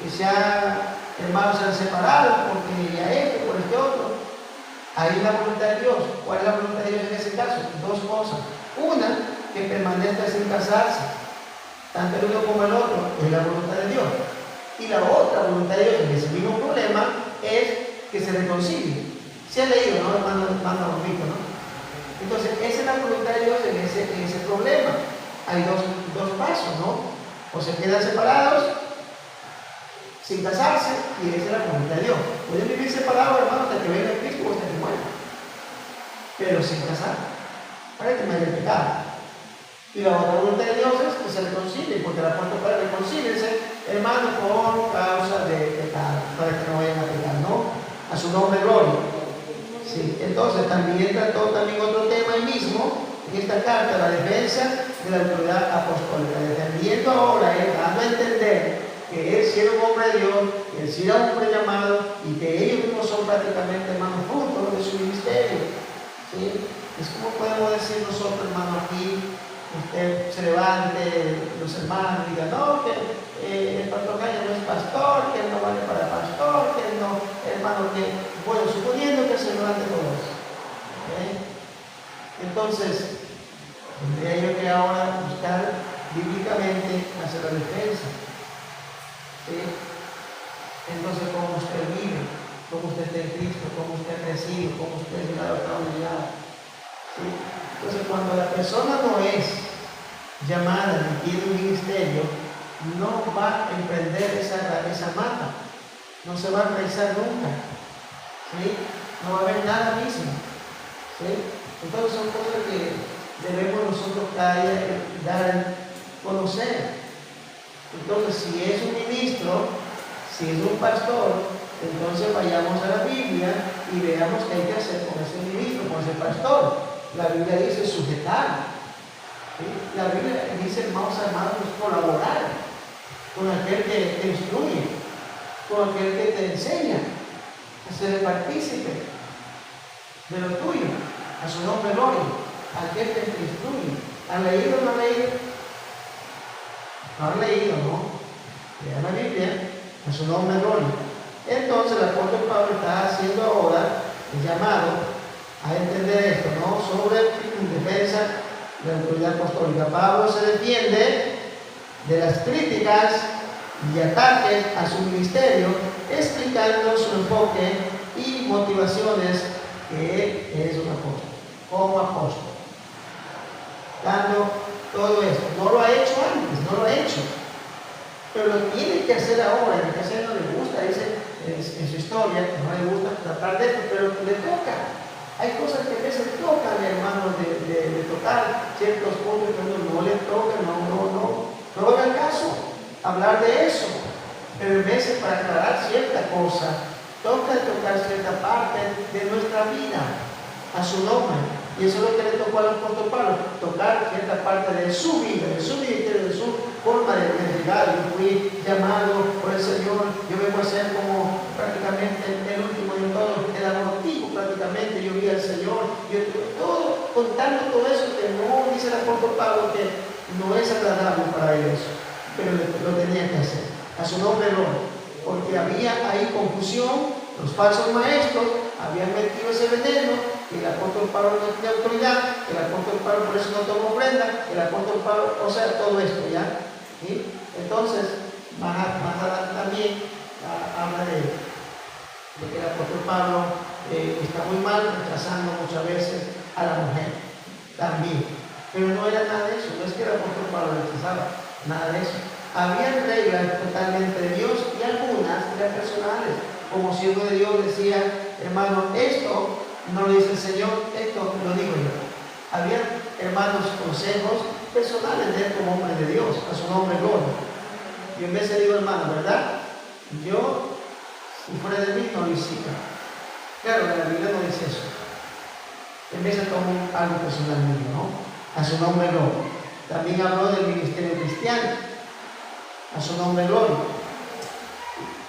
que hermanos se han separado porque ya este, por este otro, ahí la voluntad de Dios. ¿Cuál es la voluntad de Dios en ese caso? Dos cosas. Una, que permanezca sin casarse, tanto el uno como el otro, es la voluntad de Dios. Y la otra voluntad de Dios en ese mismo problema es que se reconcilie. Se ha leído, ¿no, hermano Rico, ¿no? Entonces, esa es la voluntad de Dios en ese problema. Hay dos pasos, ¿no? O se quedan separados sin casarse, y esa es la voluntad de Dios. Pueden vivir separados, hermanos, hasta que venga Cristo o hasta que mueran, pero sin casar, para que no haya pecado. Y la otra voluntad de Dios es que se reconcilien, porque el apóstol para reconcíliense, hermanos, por causa de pecado, para que no vayan a pecar, ¿no? A su nombre, gloria. Sí, entonces también trató otro tema ahí mismo, en esta carta, la defensa de la autoridad apostólica, defendiendo ahora, dando a entender que él sí era un hombre de Dios, que él sí era un hombre llamado, y que ellos mismos son prácticamente, hermanos, frutos de su ministerio. ¿Sí? Es como podemos decir nosotros, hermano, aquí, usted se levante, los hermanos digan, no, que el pastor Caña no es pastor, que él no vale para pastor, que él no, hermano, que, bueno, suponiendo que se levante todo eso. ¿Okay? Entonces, tendría yo que ahora buscar bíblicamente hacer la defensa. ¿Sí? Entonces, cómo usted vive, cómo usted está en Cristo, cómo usted ha crecido, cómo usted ha llegado a esta unidad. ¿Sí? Entonces, cuando la persona no es llamada ni tiene un ministerio, no va a emprender esa mata, no se va a realizar nunca. ¿Sí? No va a haber nada mismo. ¿Sí? Entonces, son cosas que debemos nosotros cada día dar a conocer. Entonces, si es un ministro, si es un pastor, entonces vayamos a la Biblia y veamos qué hay que hacer con ese ministro, con ese pastor. La Biblia dice sujetar. ¿Sí? La Biblia dice, hermanos amados, colaborar con aquel que te instruye, con aquel que te enseña, a ser partícipe de lo tuyo, a su nombre gloria, aquel que te instruye. ¿Han leído o no han leído? No han leído, ¿no? Lean la Biblia, a su nombre gloria. Entonces el apóstol Pablo está haciendo ahora el llamado a entender esto, ¿no? Sobre defensa de la autoridad apostólica. Pablo se defiende de las críticas y ataques a su ministerio, explicando su enfoque y motivaciones que es un apóstol, como apóstol. Dando todo esto. No lo ha hecho antes, no lo ha hecho. Pero lo tiene que hacer ahora. En el caso no le gusta, dice en su historia, que no le gusta tratar de esto, pero le toca. Hay cosas que a veces tocan, hermanos, de tocar ciertos puntos que uno no le toca, no hagan caso, hablar de eso. Pero en vez de para aclarar cierta cosa, toca tocar cierta parte de nuestra vida, a su nombre. Y eso es lo que le tocó al apóstol Pablo, tocar cierta parte de su vida, de su ministerio, de su forma de llegar. Yo fui llamado por el Señor, yo vengo a ser como prácticamente el último de todos, el abortivo prácticamente, yo vi al Señor, yo todo, contando todo eso que no dice el apóstol Pablo que no es agradable para ellos, pero lo tenía que hacer, a su nombre no, porque había ahí confusión, los falsos maestros habían metido ese veneno. El apóstol Pablo no tenía autoridad, el apóstol Pablo por eso no tomó ofrenda, el apóstol Pablo, o sea, todo esto ya. ¿Sí? Entonces, más adelante también habla de que el apóstol Pablo está muy mal, rechazando muchas veces a la mujer también. Pero no era nada de eso, no es que el apóstol Pablo rechazaba, nada de eso. Había reglas totalmente de Dios y algunas eran personales, como siervo de Dios decía, hermano, esto no lo dice el Señor, esto lo digo yo. Había, hermanos, consejos personales de él como hombre de Dios, a su nombre gloria. Y en vez de digo, hermano, ¿verdad? Yo, si fuera de mí, no lo hiciera. Claro, la Biblia no dice eso. En vez de tomar algo personal mío, ¿no? A su nombre gloria. También habló del ministerio cristiano, a su nombre gloria.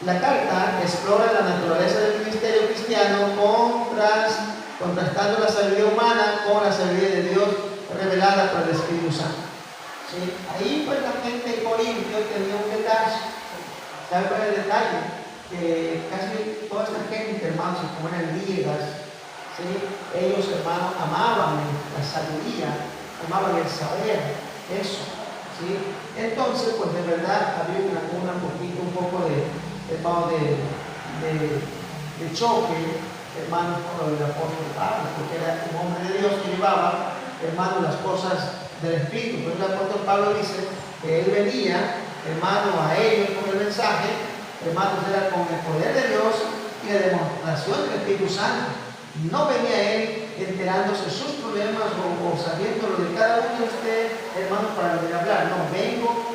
La carta explora la naturaleza del ministerio cristiano contrastando la sabiduría humana con la sabiduría de Dios revelada por el Espíritu Santo. ¿Sí? Ahí pues la gente de Corintio tenía un detalle. ¿Sabe cuál es el detalle? Que casi toda esta gente, hermanos, como eran griegas, ¿sí? Ellos, hermanos, amaban la sabiduría, amaban el saber, eso. ¿Sí? Entonces, pues de verdad había un poco de choque, hermanos, con el apóstol Pablo, porque era un hombre de Dios que llevaba, hermanos, las cosas del Espíritu. Pues el apóstol Pablo dice que él venía, hermano, a ellos con el mensaje, hermanos, era con el poder de Dios y la demostración del Espíritu Santo. No venía él enterándose de sus problemas o sabiendo lo de cada uno de ustedes, hermanos, para venir a hablar. No, vengo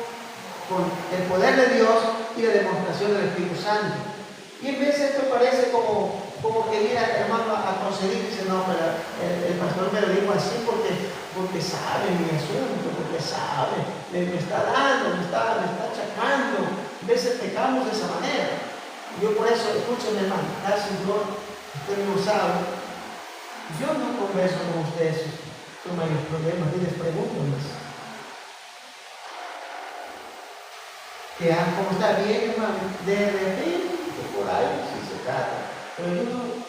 con el poder de Dios y la demostración del Espíritu Santo. Y en vez de esto parece como quería, hermano, a conceder, dice, no, pero el pastor me lo dijo así porque sabe mi asunto, porque sabe, me está dando, me está achacando. A veces pecamos de esa manera. Yo por eso, escúchenme, hermano, casi usted no sabe, yo no converso con ustedes sobre los problemas, ni les pregunto más. Que como está bien, hermano, de repente, por ahí, si se trata. Pero yo no,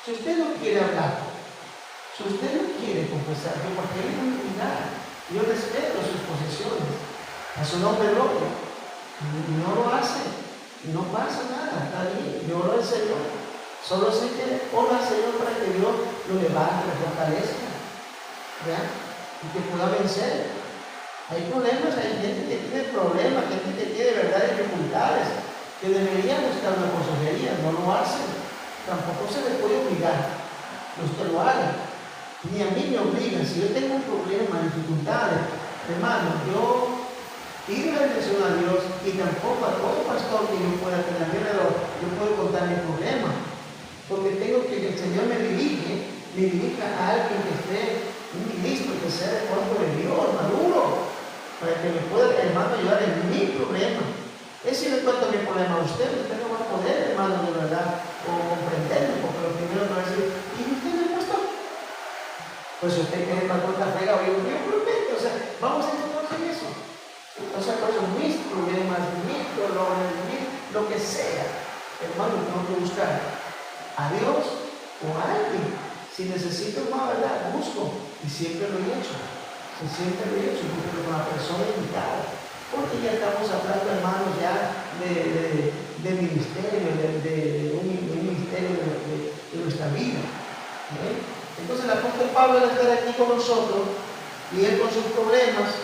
si usted no quiere hablar, si usted no quiere confesar, yo porque él no me da, yo respeto sus posiciones, a su nombre gloria, no lo hace, no pasa nada, está bien, yo oro al Señor, solo sé que oro al Señor para que Dios lo levante, lo fortalezca, ¿ya? Y que pueda vencer. Hay problemas, hay gente que tiene problemas, gente que tiene de verdad dificultades, que debería buscar una consejería, no lo hacen. Tampoco se les puede obligar que usted lo haga. Ni a mí me obligan. Si yo tengo un problema, dificultades, hermano, yo pide la bendición a Dios y tampoco a todo pastor que yo pueda tener a mi alrededor, yo puedo contar mi problema. Porque tengo que el Señor me dirija a alguien que esté un ministro, que sea de cuerpo de Dios, maduro, para que me pueda, hermano, ayudar en mi problema. Es si le cuento mi problema a usted no va a poder, hermano, de verdad, o comprenderlo, porque lo primero que va a decir, ¿y usted no es pastor? Pues usted que es el pastor Cafega, yo prometo, o sea, vamos a encontrarnos en eso. O sea, por eso mis problemas, mis dolores, lo que sea, hermano, tengo que buscar a Dios o a alguien. Si necesito una verdad, busco, y siempre lo he hecho. Siempre lo he hecho, busco con la persona indicada. Porque ya estamos hablando, hermanos, ya de ministerio, de un ministerio de nuestra vida. Entonces el apóstol Pablo al estar aquí con nosotros y él con sus problemas,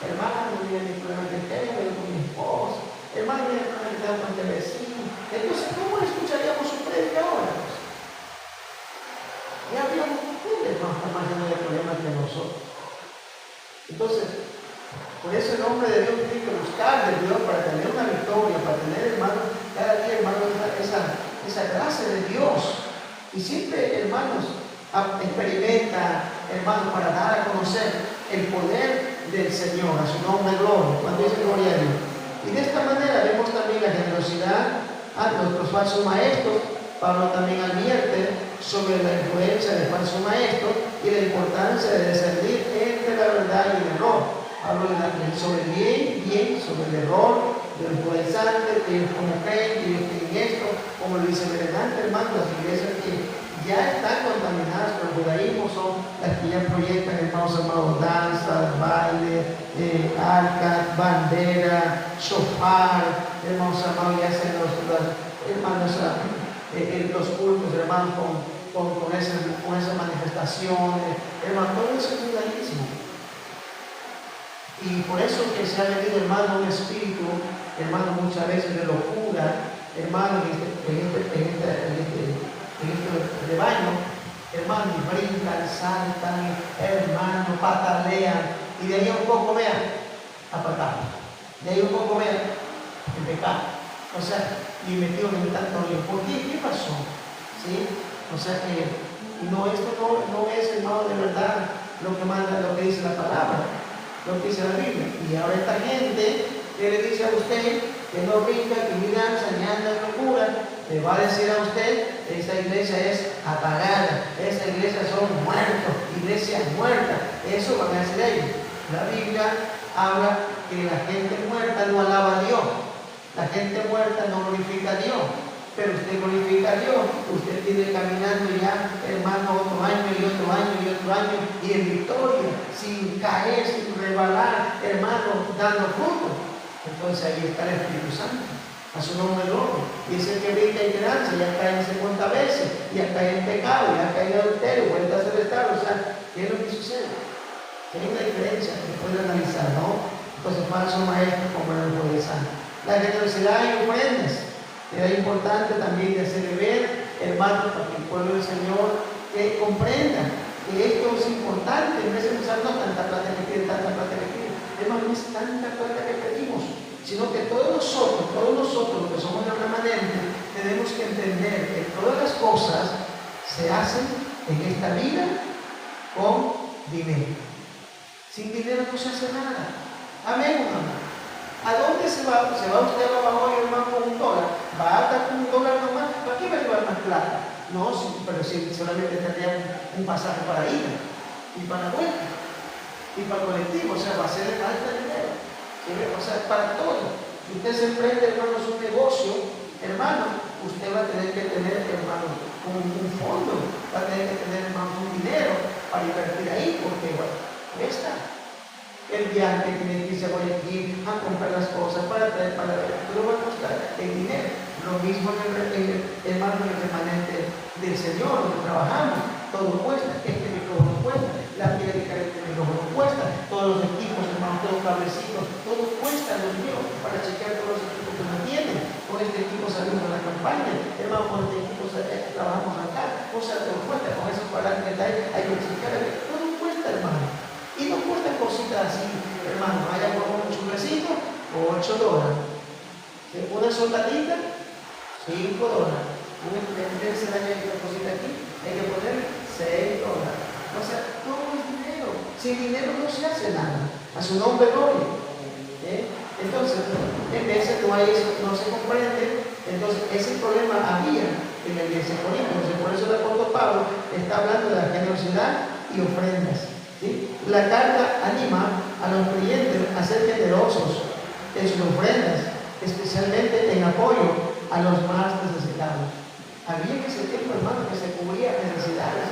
hermano, mira mi problema que tengo con mi esposa, hermano, mira el problema que tengo con el vecino. Entonces, ¿cómo escucharíamos su predica ahora? Ya habíamos ustedes más llenos de problemas que nosotros. Entonces, por eso el hombre de Dios tiene que buscar de Dios para tener una victoria, para tener, hermanos, cada día, hermanos, esa gracia de Dios. Y siempre, hermanos, experimenta, hermanos, para dar a conocer el poder del Señor, a su nombre gloria, cuando dice gloria a Dios. Y de esta manera vemos también la generosidad a nuestros falsos maestros. Pablo también advierte sobre la influencia de falsos maestros y la importancia de discernir entre la verdad y el error. Hablo sobre el bien, sobre el error, de los judaizantes, que ellos como creen, que ellos tienen esto, como lo dice Berenante, hermano, las iglesias que ya están contaminadas por el judaísmo son las que ya proyectan, hermanos amados, danzas, bailes, arcas, bandera, shofar, hermanos amados, ya hacen los cultos, hermanos, con esas manifestaciones, hermanos, todo eso es judaísmo. Y por eso que se ha venido, hermano, un espíritu, hermano, muchas veces de locura, hermano, en este rebaño, hermano, y brincan, saltan, hermano, patalean, y de ahí un poco vean, apartados, de ahí un poco vean, en pecado. O sea, y metido en tanto lío. ¿Por qué? ¿Qué pasó? ¿Sí? O sea que esto no es, hermano, de verdad lo que manda, lo que dice la palabra, lo que dice la Biblia. Y ahora esta gente que le dice a usted que no brinca, que ni danza, ni anda en locura, le va a decir a usted que esta iglesia es apagada, esta iglesia son muertos, iglesia muerta. Eso van a decir ellos. La Biblia habla que la gente muerta no alaba a Dios, la gente muerta no glorifica a Dios. Pero usted glorifica a Dios, usted tiene caminando ya, hermano, otro año y otro año y otro año, y en victoria, sin caer, sin rebalar, hermano, dando fruto. Entonces ahí está el Espíritu Santo, a su nombre gloria. Y es el que brinca y que danza, ya cae en 50 veces, ya cae en pecado, ya cae en adulterio, vuelve a ser estado. O sea, ¿qué es lo que sucede? Hay una diferencia que puede analizar, ¿no? Entonces, falso maestro como el juez santo. La generosidad y ofrendas. Era importante también de hacerle ver, hermanos, para que el pueblo del Señor comprenda que esto es importante. En vez de usarnos tanta plata que piden, tanta plata que piden, hermanos, no es tanta plata que pedimos, sino que todos nosotros, los que somos remanentes, tenemos que entender que todas las cosas se hacen en esta vida con dinero. Sin dinero no se hace nada. Amén, hermano. ¿A dónde se va? ¿Se va usted a Babahoyo, hermano, con $1? ¿Va a estar con $1 nomás? ¿Para qué va a llevar más plata? No, pero si solamente tendría un pasaje para ir y para la vuelta y para el colectivo, o sea, va a ser de falta de dinero. ¿Sí? O sea, para todo. Si usted se emprende, hermano, un negocio, hermano, usted va a tener que tener, hermano, un fondo, va a tener que tener, hermano, un dinero para invertir ahí, porque, bueno, cuesta. El viaje que tiene que irse a Guayaquil a comprar las cosas para traer, todo va a costar el dinero. Lo mismo en el remanente del Señor, donde trabajamos, todo cuesta, este micrófono cuesta, la piel de este micrófono cuesta, todos los equipos, hermanos, todos los cablecitos, todo cuesta, Dios mío, para chequear todos los equipos que nos tienen. Con este equipo salimos a la campaña, hermano, con este equipo trabajamos acá, o sea, todo cuesta, con esos parámetros hay que chequear, todo cuesta, hermano. Y no cuestan cositas así, hermano, vaya por un chulo cafecito, $8. Una soldadita, $5. Una se daña esta cosita aquí, hay que poner $6. O sea, todo es dinero. Sin dinero no se hace nada. A su nombre gloria. Entonces, en veces no hay eso, no se comprende. Entonces, ese problema había en la iglesia de Corinto. Por eso el apóstol Pablo está hablando de la generosidad y ofrendas. ¿Sí? La carta anima a los creyentes a ser generosos en sus ofrendas, especialmente en apoyo a los más necesitados. Había en ese tiempo, hermano, que se cubría necesidades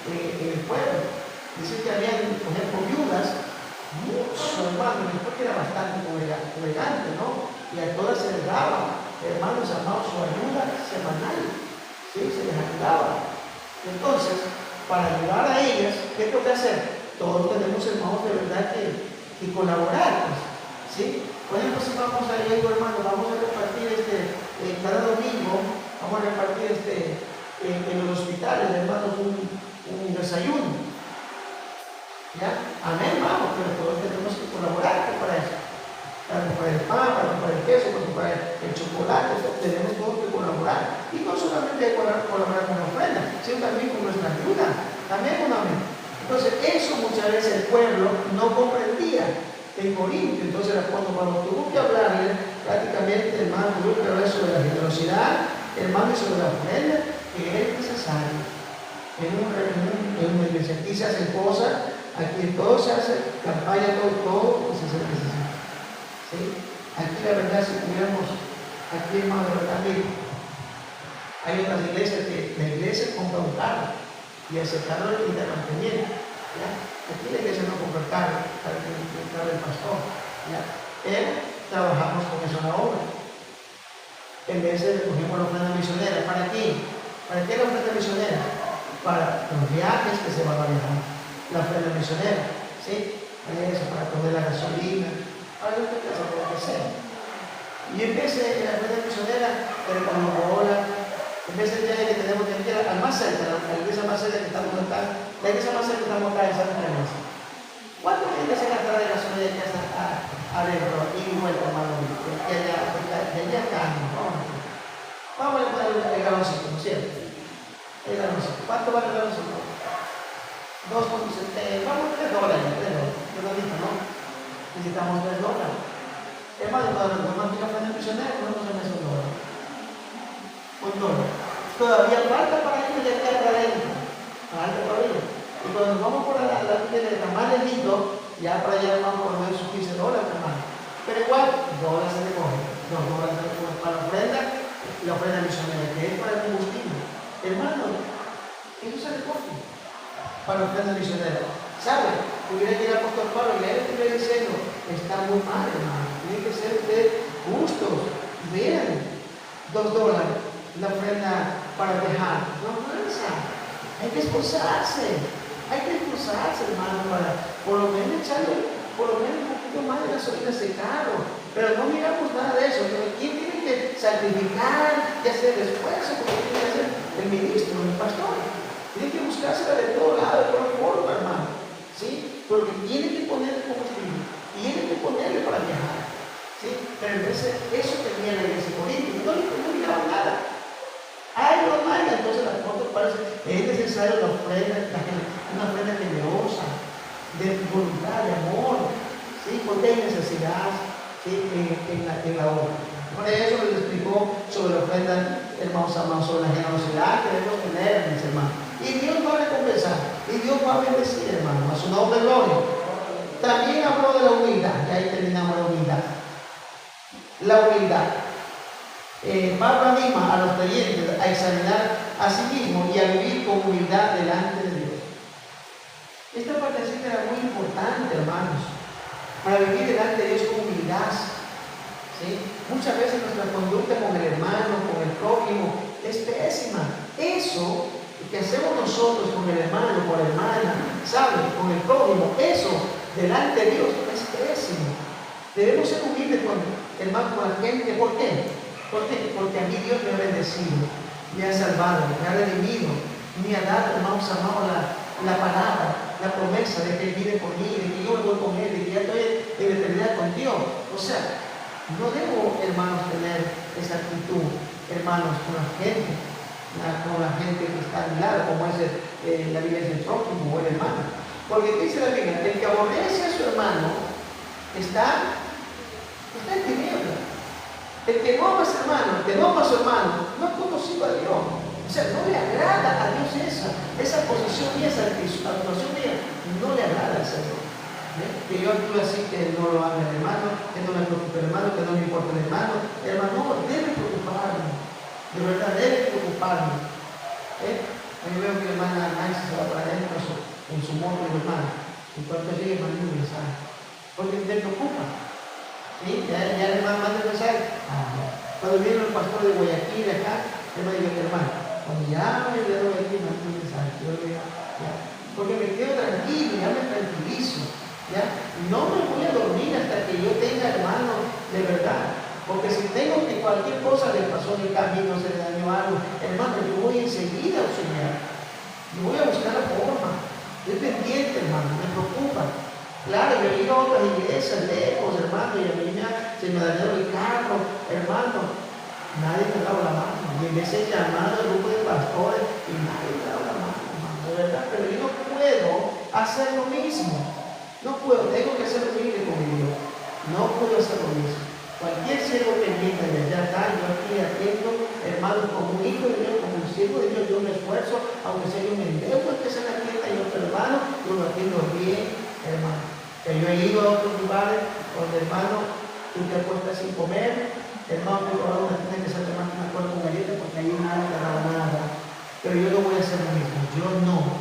en el pueblo. Dice que había, por ejemplo, viudas, muchos hermanos, después que era bastante elegante, ¿no? Y a todas se les daba, hermanos amados, su ayuda semanal. ¿Sí? Se les ayudaba. Entonces, para ayudar a ellas, ¿qué tengo que hacer? Todos tenemos, hermanos, de verdad que colaborar. Pues, ¿sí? Por ejemplo, si vamos a ir, hermano, vamos a repartir cada domingo, vamos a repartir en los hospitales, hermanos, un desayuno. ¿Ya? Amén, vamos, pero todos tenemos que colaborar para eso. Para comprar el pan, para comprar el queso, para comprar el chocolate, tenemos todos que colaborar. Y no solamente colaborar con la ofrenda, sino también con nuestra ayuda. Amén o no amén. Entonces, eso muchas veces el pueblo no comprendía en Corinto. Entonces, el apóstol Pablo tuvo que hablarle prácticamente, hermano, tuvo que hablar sobre la generosidad, hermano, y sobre la ofrenda, que es necesario. En una iglesia aquí se hacen cosas, aquí todo se hace, campaña, todo se hace necesario. ¿Sí? Aquí la verdad, si tuviéramos, aquí hermano, de verdad, hay otras iglesias que la iglesia compra un carro y ese carro le quita mantenimiento. ¿Ya? Aquí la iglesia no compra el carro para que el carro del pastor. ¿Ya? Pero trabajamos con eso en la obra. En vez de recogemos la ofrenda misionera, ¿para qué? ¿Para qué la ofrenda misionera? Para los viajes que se van a viajar. La ofrenda misionera, ¿sí? Para eso, para poner la gasolina, para lo que sea. Y en vez de la ofrenda misionera, pero con los bolas, en vez del viaje que tenemos que ir al más cerca, la iglesia más cerca que estamos acá, la iglesia más cerca que estamos acá en Santa Teresa. ¿Cuánto gente se gasta de gasolina de casa adentro y vuelta, hermano? De allá acá, ¿no? Vamos a poner el galoncito, ¿no es cierto? El galoncito. ¿Cuánto vale el galoncito? 2,70, vamos a $3, ¿no? Necesitamos $3. Hermano, para los demás que ofrecen misioneros, no nos esos dólares. $1. Todavía falta para ir de aquí a adentro. Falta todavía. Y cuando nos vamos por la de Tamales Lindo, ya para allá vamos por esos $15, hermano. Pero igual, $2 se recoge. $2 se recoge para la ofrenda misionera, que es para el combustible. Hermano, eso se recoge para la ofrenda misionera. ¿Sabe? Tuviera que ir al apóstol Pablo y él estuviera diciendo, está muy mal, hermano. Tiene que ser de justos. Vean, $2 la ofrenda para viajar. No alcanza. Hay que esforzarse. Hay que esforzarse, hermano, para por lo menos echarle por lo menos un poquito más de gasolina a ese carro. Pero no miramos nada de eso. ¿Quién tiene que sacrificar y hacer el esfuerzo? Porque tiene que hacer el ministro, el pastor. Tiene que buscársela de todo lado, de toda forma, hermano. ¿Sí? Porque tiene que ponerle combustible. Tiene que ponerle para viajar. ¿Sí? Pero en vez de eso tenía la iglesia política. No miraban nada. Hay o no hay, entonces la foto parece es necesario la ofrenda, una ofrenda generosa, de voluntad, de amor, ¿sí? Porque hay necesidad, ¿sí? en la obra. Por eso les explicó sobre la ofrenda, hermanos amados, sobre la generosidad que debemos tener, mis hermanos. Y Dios va a recompensar, y Dios va a bendecir, hermano, a su nombre gloria. También habló de la humildad, y ahí terminamos la humildad. La humildad. Pablo anima a los creyentes a examinar a sí mismos y a vivir con humildad delante de Dios. Esta partecita era muy importante, hermanos, para vivir delante de Dios con humildad. ¿Sí? Muchas veces nuestra conducta con el hermano, con el prójimo, es pésima. Eso que hacemos nosotros con el hermano, con la hermana, ¿saben? Con el prójimo, eso delante de Dios es pésimo. Debemos ser humildes con la gente. ¿Por qué? ¿Por qué? Porque a mí Dios me ha bendecido, me ha salvado, me ha redimido, me ha dado, hermanos amados, la palabra, la promesa promesa de que Él vive por mí, de que yo me voy con Él, de que ya estoy en eternidad con Dios. O sea, no debo, hermanos, tener esa actitud, hermanos, con la gente que está a mi lado, como es la Biblia es el prójimo o el hermano. Porque ¿qué dice la Biblia? El que aborrece a su hermano está en tinieblas. El que no ama a su hermano, el que no ama a su hermano, no ha conocido a Dios. O sea, no le agrada a Dios esa posición mía, esa actuación mía, no le agrada al Señor. Que yo actúe así, que no lo ame el hermano, que no me preocupe el hermano, que no me importe el hermano. El hermano debe preocuparme, de verdad debe preocuparme. A mí veo que la hermana Nancy se va para adentro en su moto, hermano, y cuando llegue manda un mensaje, porque me preocupa. ¿Sí? Ya el hermano manda un mensaje. Cuando viene el pastor de Guayaquil acá, él me dice, hermano, cuando ya me de Guayaquil, manda un mensaje. Yo le digo, porque me quedo tranquilo, ya me tranquilizo. ¿Ya? No me voy a dormir hasta que yo tenga hermano de verdad. Porque si tengo que cualquier cosa le pasó en el camino, se le dañó algo, hermano, yo voy enseguida a auxiliar. Yo voy a buscar la forma. Estoy pendiente, hermano, me preocupa. Claro, yo he ido a otras iglesias lejos, hermano, y a mí se me dañó el carro, hermano. Nadie me ha dado la mano. Y en ese llamado al grupo de pastores, y nadie me ha dado la mano, hermano, de verdad. Pero yo no puedo hacer lo mismo. No puedo, tengo que ser humilde con Dios. No puedo hacer lo mismo. Cualquier siervo pendiente de allá está, yo aquí atiendo, hermano, como un hijo de Dios, como un siervo de Dios, yo me esfuerzo, aunque sea yo me endeudo, que se me atienda, yo hermano, yo lo atiendo bien, hermano. Que yo he ido a otros lugares donde, hermano, tú te acuestas sin comer, hermano, tú ahora una tiene que ser más una cuarta con galleta porque ahí nada te da nada. Pero yo no voy a hacer lo mismo, yo no.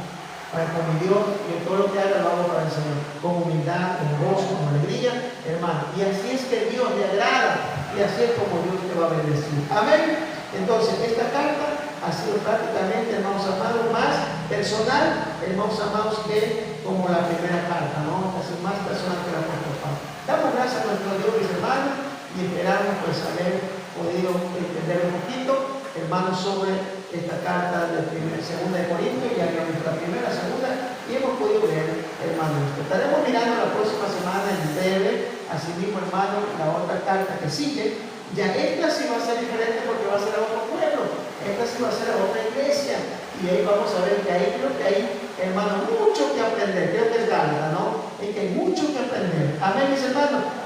Para con mi Dios, yo todo lo que haga lo hago para el Señor, con humildad, con gozo, con alegría, hermano. Y así es que Dios le agrada, y así es como Dios te va a bendecir. Amén. Entonces, esta carta ha sido prácticamente, hermanos amados, más personal, hermanos amados, que como la primera carta, ¿no? Casi más personal que la apóstol Pablo. Damos gracias a nuestro Dios, mis hermanos, y esperamos pues haber podido entender un poquito, hermanos, sobre esta carta de segunda de Corintios, ya que nuestra primera, segunda, y hemos podido ver, hermanos. Estaremos mirando la próxima semana en breve, así mismo, hermano, la otra carta que sigue. Ya esta sí va a ser diferente porque va a ser a otro pueblo, esta sí va a ser a otra iglesia, y ahí vamos a ver que ahí creo que hay, hermano, mucho que aprender. Creo que es Gálatas, ¿no? Y que hay mucho que aprender. Amén, mis hermanos.